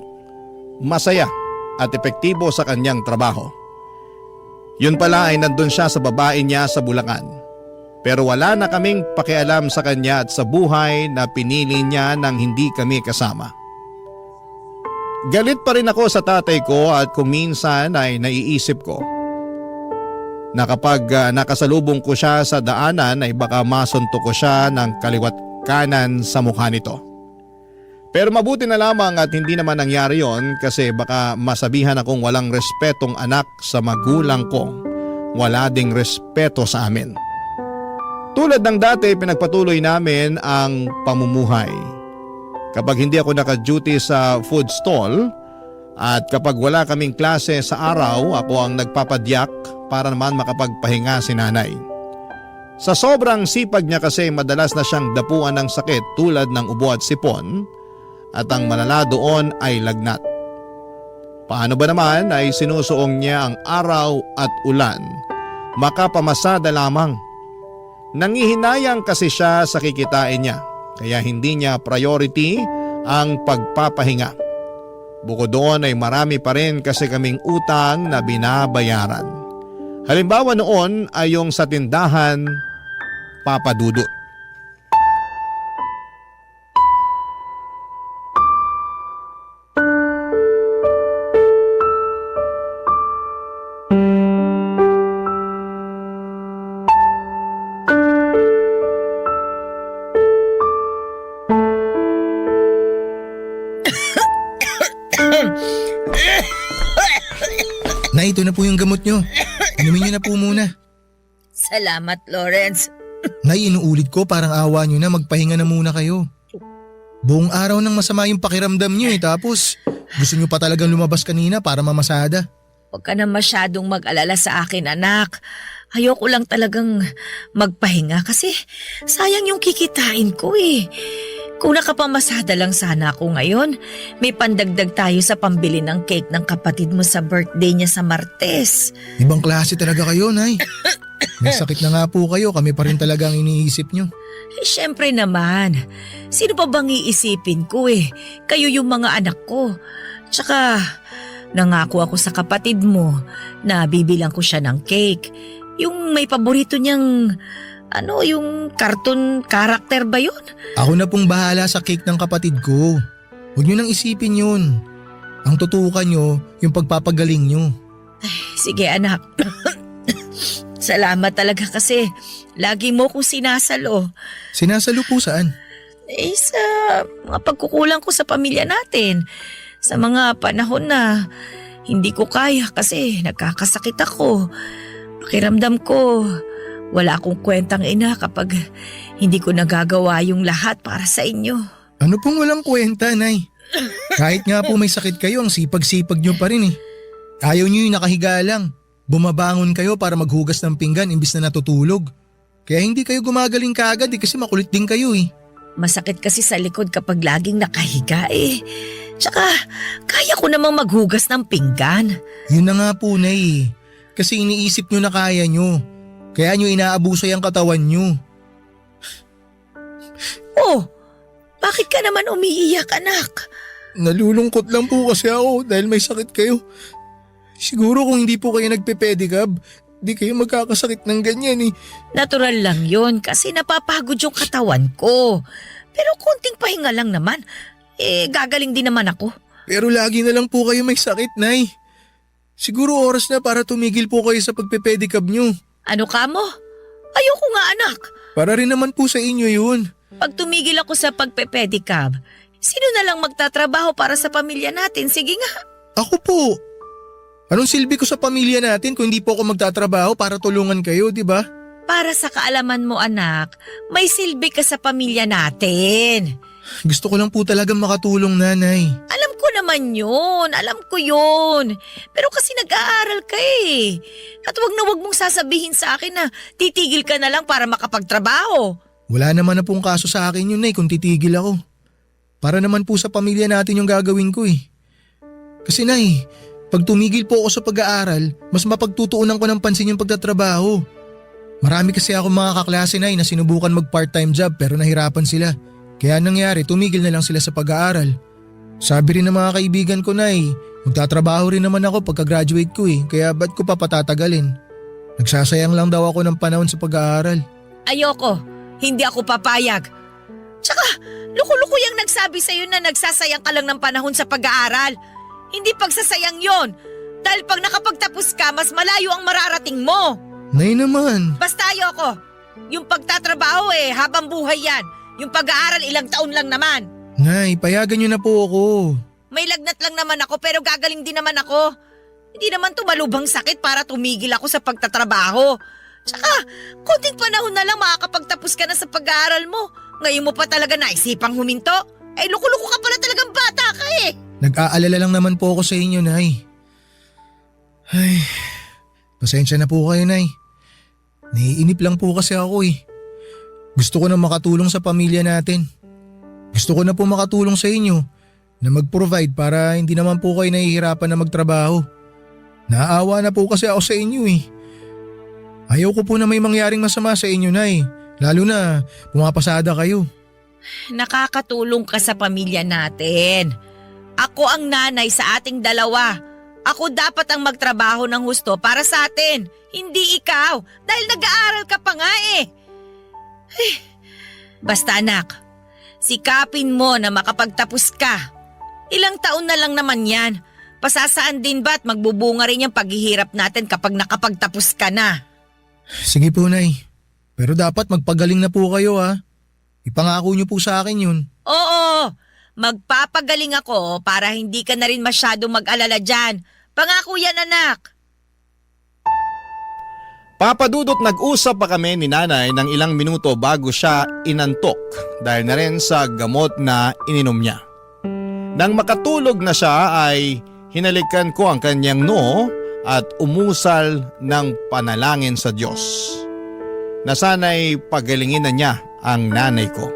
masaya at epektibo sa kanyang trabaho. Yun pala ay nandun siya sa babae niya sa Bulacan. Pero wala na kaming pakialam sa kanya at sa buhay na pinili niya nang hindi kami kasama. Galit pa rin ako sa tatay ko at kung minsan ay naiisip ko na kapag nakasalubong ko siya sa daanan ay baka masuntok ko siya ng kaliwat kanan sa mukha nito. Pero mabuti na lamang at hindi naman nangyari yon kasi baka masabihan akong walang respetong anak sa magulang ko. Wala ding respeto sa amin. Tulad ng dati, pinagpatuloy namin ang pamumuhay. Kapag hindi ako naka-duty sa food stall at kapag wala kaming klase sa araw, ako ang nagpapadyak para naman makapagpahinga si nanay. Sa sobrang sipag niya kasi madalas na siyang dapuan ng sakit tulad ng ubo at sipon. At ang malala doon ay lagnat. Paano ba naman ay sinusuong niya ang araw at ulan, makapamasada lamang. Nangihinayang kasi siya sa kikitain niya, kaya hindi niya priority ang pagpapahinga. Bukod doon ay marami pa rin kasi kaming utang na binabayaran. Halimbawa noon ay yung sa tindahan, Papa Dudut.
Nay, ito na po yung gamot nyo. Inumin nyo na po muna.
Salamat, Lawrence.
Nay, inuulit ko, parang awa nyo na, magpahinga na muna kayo. Buong araw nang masama yung pakiramdam nyo tapos gusto nyo pa talagang lumabas kanina para mamasada.
Huwag ka na masyadong mag-alala sa akin, anak. Ayoko lang talagang magpahinga kasi sayang yung kikitain ko eh. Kung nakapamasada lang sana ako ngayon, may pandagdag tayo sa pambili ng cake ng kapatid mo sa birthday niya sa Martes.
Ibang klase talaga kayo, Nay. May sakit na nga po kayo, kami pa rin talaga ang iniisip nyo.
Eh, syempre naman. Sino pa bang iisipin ko eh? Kayo yung mga anak ko. Tsaka, nangako ako sa kapatid mo na bibilang ko siya ng cake. Yung may paborito niyang, yung cartoon character ba yun?
Ako na pong bahala sa cake ng kapatid ko. Huwag nyo nang isipin yun. Ang tutukan nyo, yung pagpapagaling nyo.
Sige anak. Salamat talaga kasi lagi mo kong sinasalo.
Sinasalo po saan?
Sa mga pagkukulang ko sa pamilya natin. Sa mga panahon na hindi ko kaya kasi nagkakasakit ako. Pakiramdam ko, wala akong kwentang ina kapag hindi ko nagagawa yung lahat para sa inyo.
Ano pong walang kwenta, Nay? Kahit nga po may sakit kayo, ang sipag-sipag nyo pa rin eh. Ayaw nyo yung nakahiga lang. Bumabangon kayo para maghugas ng pinggan imbis na natutulog. Kaya hindi kayo gumagaling kaagad kasi makulit din kayo eh.
Masakit kasi sa likod kapag laging nakahiga eh. Tsaka, kaya ko namang maghugas ng pinggan.
Yun na nga po, Nay. Kasi iniisip nyo na kaya nyo. Kaya nyo inaabusay ang katawan nyo.
Oh, bakit ka naman umiiyak, anak?
Nalulungkot lang po kasi ako dahil may sakit kayo. Siguro kung hindi po kayo nagpe-pedicab, di kayo magkakasakit ng ganyan eh.
Natural lang yun kasi napapagod yung katawan ko. Pero konting pahinga lang naman. Gagaling din naman ako.
Pero lagi na lang po kayo may sakit, Nay. Siguro oras na para tumigil po kayo sa pagpe-pedicab nyo.
Ano ka mo? Ayoko nga, anak.
Para rin naman po sa inyo yun.
Pag tumigil ako sa pagpe-pedicab, sino na lang magtatrabaho para sa pamilya natin? Sige nga.
Ako po. Anong silbi ko sa pamilya natin kung hindi po ako magtatrabaho para tulungan kayo, di ba?
Para sa kaalaman mo, anak, may silbi ka sa pamilya natin.
Gusto ko lang po talagang makatulong, Nanay.
Alam ko naman yun. Alam ko yun. Pero kasi nag-aaral ka eh. At wag mong sasabihin sa akin na titigil ka na lang para makapagtrabaho.
Wala naman na pong kaso sa akin yun, Nay, kung titigil ako. Para naman po sa pamilya natin yung gagawin ko eh. Kasi, Nay, pag tumigil po ako sa pag-aaral, mas mapagtutuunan ko ng pansin yung pagtatrabaho. Marami kasi ako mga kaklase, Nay, na sinubukan mag-part-time job pero nahirapan sila. Kaya nangyari, tumigil na lang sila sa pag-aaral. Sabi rin ng mga kaibigan ko, Nay, magtatrabaho rin naman ako pagka-graduate ko eh, kaya ba't ko pa patatagalin? Nagsasayang lang daw ako ng panahon sa pag-aaral.
Ayoko, hindi ako papayag. Tsaka, luko-luko yung nagsabi sa'yo na nagsasayang ka lang ng panahon sa pag-aaral. Hindi pagsasayang yon. Dahil pag nakapagtapos ka, mas malayo ang mararating mo.
Nay naman.
Basta ayoko. Yung pagtatrabaho habang buhay yan. Yung pag-aaral ilang taon lang naman.
Nay, payagan niyo na po ako.
May lagnat lang naman ako pero gagaling din naman ako. Hindi naman tumalubhang sakit para tumigil ako sa pagtatrabaho. Tsaka, konting panahon na lang makakapagtapos ka na sa pag-aaral mo. Ngayon mo pa talaga naisipang huminto? Luko-luko ka pala talagang bata ka eh.
Nag-aalala lang naman po ako sa inyo, Nay. Ay, pasensya na po kayo, Nay. Naiinip lang po kasi ako eh. Gusto ko na makatulong sa pamilya natin. Gusto ko na po makatulong sa inyo na mag-provide para hindi naman po kayo nahihirapan na magtrabaho. Naawa na po kasi ako sa inyo eh. Ayaw ko po na may mangyaring masama sa inyo, Nay. Lalo na pumapasada kayo.
Nakakatulong ka sa pamilya natin. Ako ang nanay sa ating dalawa. Ako dapat ang magtrabaho ng husto para sa atin. Hindi ikaw, dahil nag-aaral ka pa nga eh. Basta anak, sikapin mo na makapagtapos ka. Ilang taon na lang naman yan. Pasasaan din ba at magbubunga rin yung paghihirap natin kapag nakapagtapos ka na?
Sige po, Nay. Pero dapat magpagaling na po kayo ha. Ipangako niyo po sa akin yun.
Oo, magpapagaling ako para hindi ka na rin masyado mag-alala dyan. Pangako yan, anak.
Papadudot nag-usap pa kami ni nanay ng ilang minuto bago siya inantok dahil na rin sa gamot na ininom niya. Nang makatulog na siya ay hinalikan ko ang kanyang noo at umusal ng panalangin sa Diyos na sana'y pagalingin na niya ang nanay ko.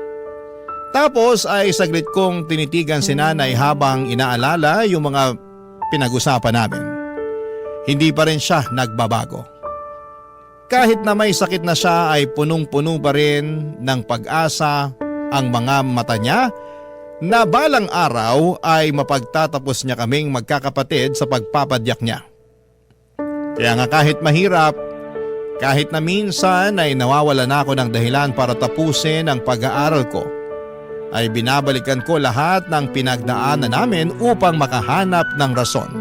Tapos ay saglit kong tinitigan si nanay habang inaalala yung mga pinag-usapan namin. Hindi pa rin siya nagbabago. Kahit na may sakit na siya ay punong-puno pa rin ng pag-asa ang mga mata niya na balang araw ay mapagtatapos niya kaming magkakapatid sa pagpapadyak niya. Kaya nga kahit mahirap, kahit na minsan ay nawawala na ako ng dahilan para tapusin ang pag-aaral ko, ay binabalikan ko lahat ng pinagdaanan namin upang makahanap ng rason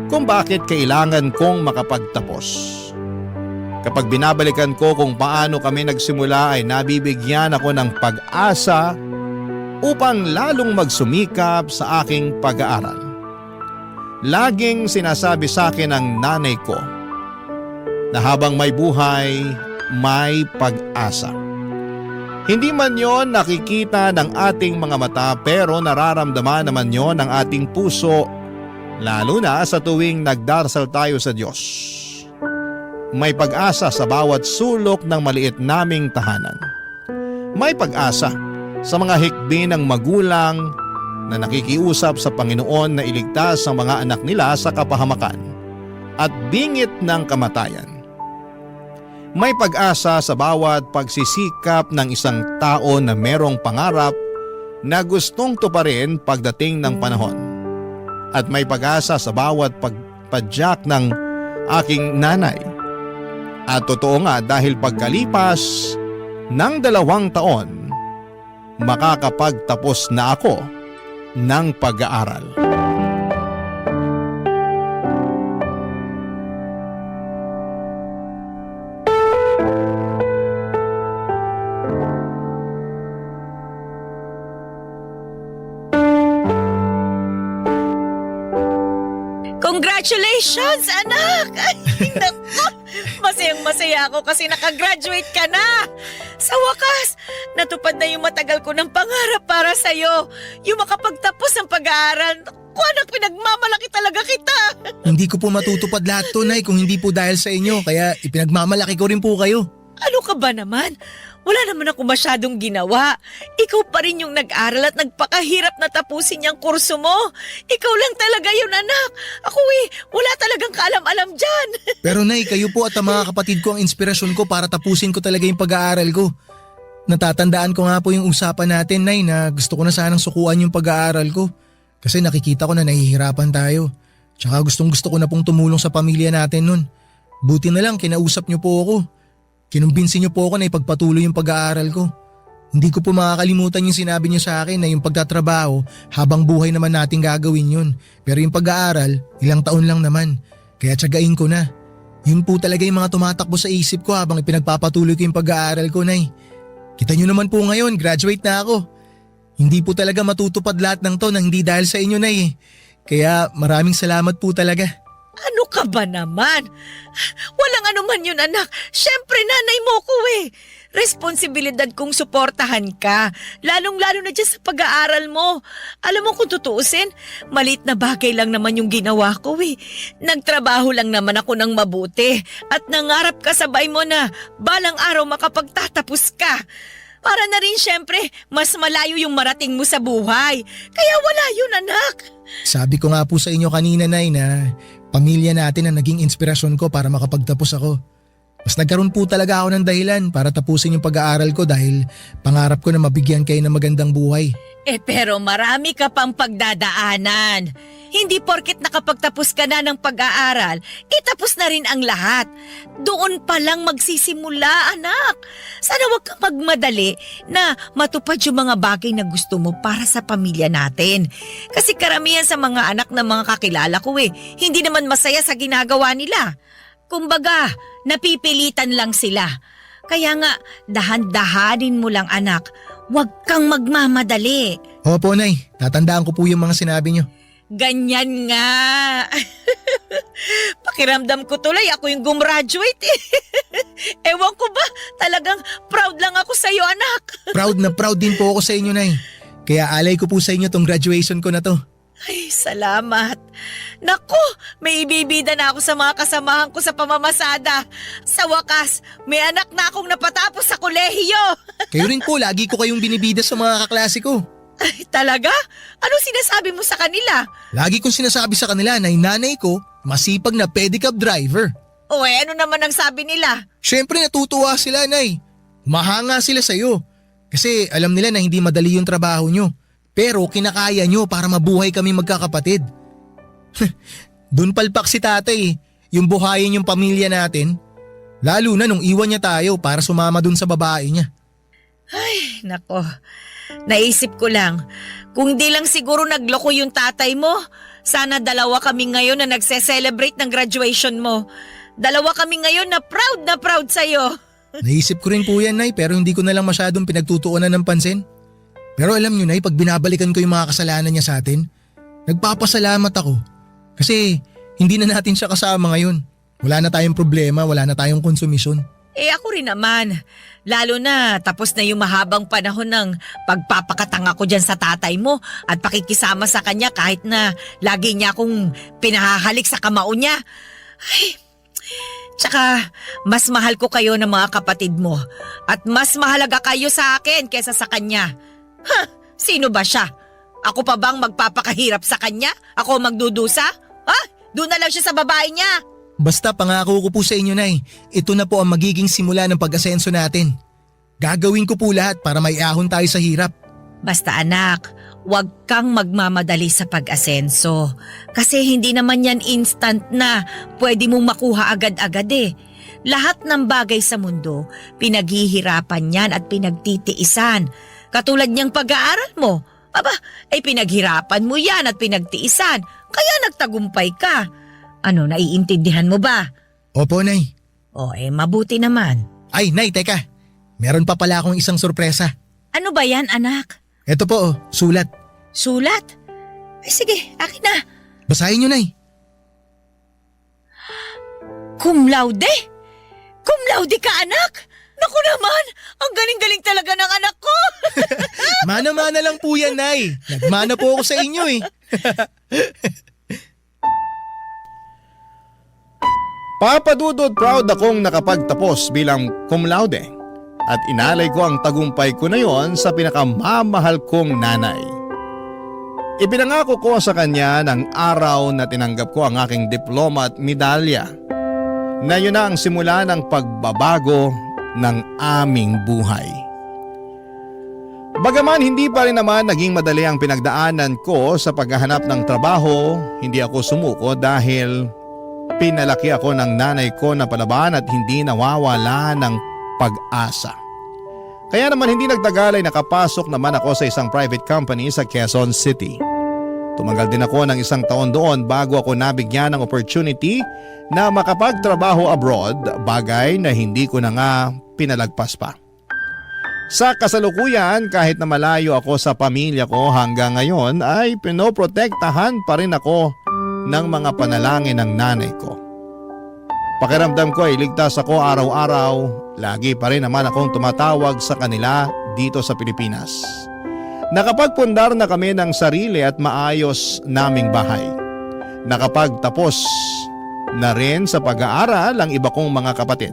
kung bakit kailangan kong makapagtapos. Kapag binabalikan ko kung paano kami nagsimula ay nabibigyan ako ng pag-asa upang lalong magsumikap sa aking pag-aaral. Laging sinasabi sa akin ng nanay ko na habang may buhay, may pag-asa. Hindi man yon nakikita ng ating mga mata pero nararamdaman naman yon ng ating puso, lalo na sa tuwing nagdarasal tayo sa Diyos. May pag-asa sa bawat sulok ng maliit naming tahanan. May pag-asa sa mga hikbi ng magulang na nakikiusap sa Panginoon na iligtas ang mga anak nila sa kapahamakan at bingit ng kamatayan. May pag-asa sa bawat pagsisikap ng isang tao na merong pangarap na gustong tuparin pagdating ng panahon. At may pag-asa sa bawat pagpadyak ng aking nanay. At totoo nga dahil pagkalipas ng 2 taon, makakapagtapos na ako ng pag-aaral.
Congratulations, anak! Ay, naku! Masayang-masaya ako kasi nakagraduate ka na! Sa wakas, natupad na yung matagal ko ng pangarap para sa'yo. Yung makapagtapos ng pag-aaral. Naku, anak, pinagmamalaki talaga kita!
Hindi ko po matutupad lahat to, Nay, kung hindi po dahil sa inyo. Kaya ipinagmamalaki ko rin po kayo.
Ano ka ba naman? Wala naman ako masyadong ginawa. Ikaw pa rin yung nag-aral at nagpakahirap na tapusin yung kurso mo. Ikaw lang talaga yun, anak. Ako wala talagang kaalam-alam dyan.
Pero Nay, kayo po at ang mga kapatid ko ang inspirasyon ko para tapusin ko talaga yung pag-aaral ko. Natatandaan ko nga po yung usapan natin, Nay, na gusto ko na sanang sukuan yung pag-aaral ko. Kasi nakikita ko na nahihirapan tayo. Tsaka gustong-gusto ko na pong tumulong sa pamilya natin nun. Buti na lang kinausap niyo po ako. Kinumbinsin niyo po ako na ipagpatuloy yung pag-aaral ko. Hindi ko po makakalimutan yung sinabi niyo sa akin na yung pagtatrabaho habang buhay naman natin gagawin yun. Pero yung pag-aaral, ilang taon lang naman. Kaya tiyagain ko na. Yun po talaga yung mga tumatakbo sa isip ko habang ipinagpapatuloy ko yung pag-aaral ko, Nay. Kita niyo naman po ngayon, graduate na ako. Hindi po talaga matutupad lahat ng to na hindi dahil sa inyo, Nay. Kaya maraming salamat po talaga.
Ano ka ba naman? Walang anuman yun, anak. Siyempre, nanay mo ko eh. Responsibilidad kong suportahan ka. Lalong-lalo na dyan sa pag-aaral mo. Alam mo kung tutuusin, maliit na bagay lang naman yung ginawa ko eh. Nagtrabaho lang naman ako ng mabuti. At nangarap ka sabay mo na balang araw makapagtatapos ka. Para na rin siyempre, mas malayo yung marating mo sa buhay. Kaya wala yun, anak.
Sabi ko nga po sa inyo kanina, Nay, na pamilya natin ang naging inspirasyon ko para makapagtapos ako. Mas nagkaroon po talaga ako ng dahilan para tapusin yung pag-aaral ko dahil pangarap ko na mabigyan kayo ng magandang buhay.
Pero marami ka pang pagdadaanan. Hindi porket nakapagtapos ka na ng pag-aaral, itapos na rin ang lahat. Doon pa lang magsisimula, anak. Sana wag kang magmadali na matupad yung mga bagay na gusto mo para sa pamilya natin. Kasi karamihan sa mga anak ng mga kakilala ko hindi naman masaya sa ginagawa nila. Kumbaga, napipilitan lang sila. Kaya nga, dahan-dahanin mo lang, anak. Huwag kang magmamadali.
Opo, Nay. Tatandaan ko po yung mga sinabi niyo.
Ganyan nga. Pakiramdam ko tuloy ako yung gumraduate eh. Ewan ko ba, talagang proud lang ako sa iyo, anak.
Proud na proud din po ako sa inyo, Nay. Kaya alay ko po sa inyo tong graduation ko na to.
Ay, salamat. Naku, may ibibida na ako sa mga kasamahan ko sa pamamasada. Sa wakas, may anak na akong napatapos sa kolehiyo.
Kayo rin po, lagi ko kayong binibida sa mga kaklase ko.
Ay, talaga? Anong sinasabi mo sa kanila?
Lagi kong sinasabi sa kanila na yung nanay ko, masipag na pedicab driver.
O ano naman ang sabi nila?
Siyempre natutuwa sila, Nay. Humahanga sila sa'yo. Kasi alam nila na hindi madali yung trabaho nyo. Pero kinakaya nyo para mabuhay kami magkakapatid. Doon palpak si tatay yung buhayin yung pamilya natin. Lalo na nung iwan niya tayo para sumama dun sa babae niya.
Ay, nako. Naisip ko lang, kung di lang siguro nagloko yung tatay mo, sana dalawa kami ngayon na nagse-celebrate ng graduation mo. Dalawa kami ngayon na proud sa'yo.
Naisip ko rin po yan, Nay, pero hindi ko na lang masyadong pinagtutuunan ng pansin. Pero alam nyo, Nay, pag binabalikan ko yung mga kasalanan niya sa atin, nagpapasalamat ako. Kasi hindi na natin siya kasama ngayon. Wala na tayong problema, wala na tayong konsumisyon.
Ako rin naman. Lalo na tapos na yung mahabang panahon ng pagpapakatanga ko dyan sa tatay mo at pakikisama sa kanya kahit na lagi niya akong pinahahalik sa kamao niya. Ay, tsaka mas mahal ko kayo ng mga kapatid mo at mas mahalaga kayo sa akin kesa sa kanya. Sino ba siya? Ako pa bang magpapakahirap sa kanya? Ako magdudusa? Doon na lang siya sa babae niya.
Basta pangako ko po sa inyo, Nay, ito na po ang magiging simula ng pag-asenso natin. Gagawin ko po lahat para maiahon tayo sa hirap.
Basta anak, huwag kang magmamadali sa pag-asenso. Kasi hindi naman yan instant na pwede mong makuha agad-agad eh. Lahat ng bagay sa mundo, pinaghihirapan yan at pinagtitiisan. Katulad niyang pag-aaral mo. Pinaghirapan mo yan at pinagtiisan. Kaya nagtagumpay ka. Naiintindihan mo ba?
Opo, Nay.
Mabuti naman.
Ay, Nay, teka. Meron pa pala akong isang sorpresa.
Ano ba yan, anak?
Ito po, sulat.
Sulat? Sige, akin na.
Basahin niyo, Nay.
Cum laude? Cum laude ka, anak? Naku naman, ang galing-galing talaga ng anak ko.
Mana-mana lang po yan, Nay. Nagmana po ako sa inyo eh.
Papa Dudut, proud akong nakapagtapos bilang cum laude at inalay ko ang tagumpay ko na yon sa pinakamamahal kong nanay. Ipinangako ko sa kanya ng araw na tinanggap ko ang aking diploma at medalya na yun na ang simula ng pagbabago ng aming buhay. Bagaman hindi pa rin naman naging madali ang pinagdaanan ko sa paghahanap ng trabaho, hindi ako sumuko dahil pinalaki ako ng nanay ko na palaban at hindi nawawala ng pag-asa. Kaya naman hindi nagtagal ay nakapasok naman ako sa isang private company sa Quezon City. Tumagal din ako ng 1 taon doon bago ako nabigyan ng opportunity na makapagtrabaho abroad, bagay na hindi ko na nga pinalagpas pa. Sa kasalukuyan, kahit na malayo ako sa pamilya ko hanggang ngayon ay pinoprotektahan pa rin ako ng mga panalangin ng nanay ko. Pakiramdam ko ay ligtas ako araw-araw, lagi pa rin naman akong tumatawag sa kanila dito sa Pilipinas. Nakapagpundar na kami ng sarili at maayos naming bahay. Nakapagtapos na rin sa pag-aaral ang iba kong mga kapatid.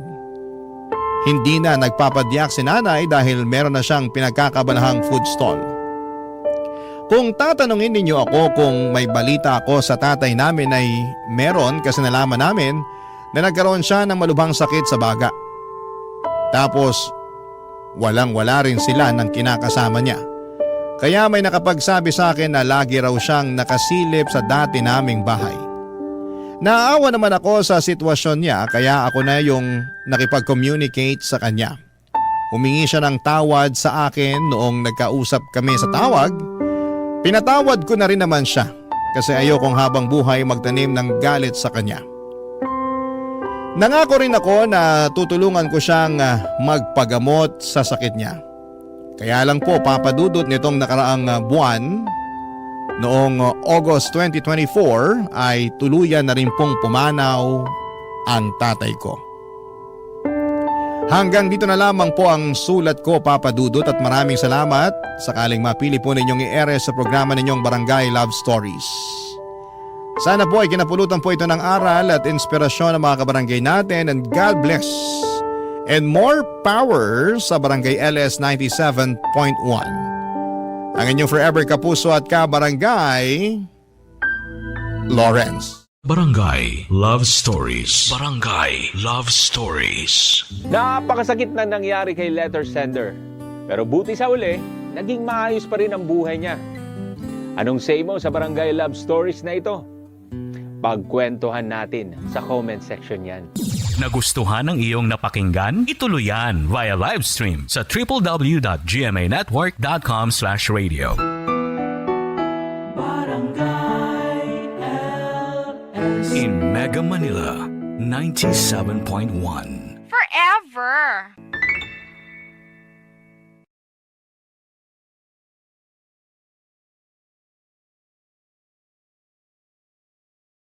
Hindi na nagpapadiyak si nanay dahil meron na siyang pinagkakabalahang food stall. Kung tatanungin ninyo ako kung may balita ako sa tatay namin ay meron kasi nalaman namin na nagkaroon siya ng malubhang sakit sa baga. Tapos walang-wala rin sila ng kinakasama niya. Kaya may nakapagsabi sa akin na lagi raw siyang nakasilip sa dati naming bahay. Naawa naman ako sa sitwasyon niya kaya ako na yung nakipag-communicate sa kanya. Humingi siya ng tawad sa akin noong nagkausap kami sa tawag. Pinatawad ko na rin naman siya kasi ayokong habang buhay magtanim ng galit sa kanya. Nangako rin ako na tutulungan ko siyang magpagamot sa sakit niya. Kaya lang po papadudot nitong nakaraang buwan, noong August 2024 ay tuluyan na rin pong pumanaw ang tatay ko. Hanggang dito na lamang po ang sulat ko, Papa Dudut, at maraming salamat sakaling mapili po ninyong i-ere sa programa ninyong Barangay Love Stories. Sana po ay kinapulutan po ito ng aral at inspirasyon ng mga kabarangay natin, and God bless and more power sa Barangay LS 97.1. Ang inyong forever kapuso at kabarangay, Lawrence.
Barangay Love Stories. Barangay Love Stories.
Napakasakit na nangyari kay letter sender. Pero buti sa uli, naging maayos pa rin ang buhay niya. Anong say mo sa Barangay Love Stories na ito? Pagkwentuhan natin sa comment section yan.
Nagustuhan ng iyong napakinggan? Ituloy yan via live stream sa www.gmanetwork.com/radio. In Mega Manila, 97.1.
Forever.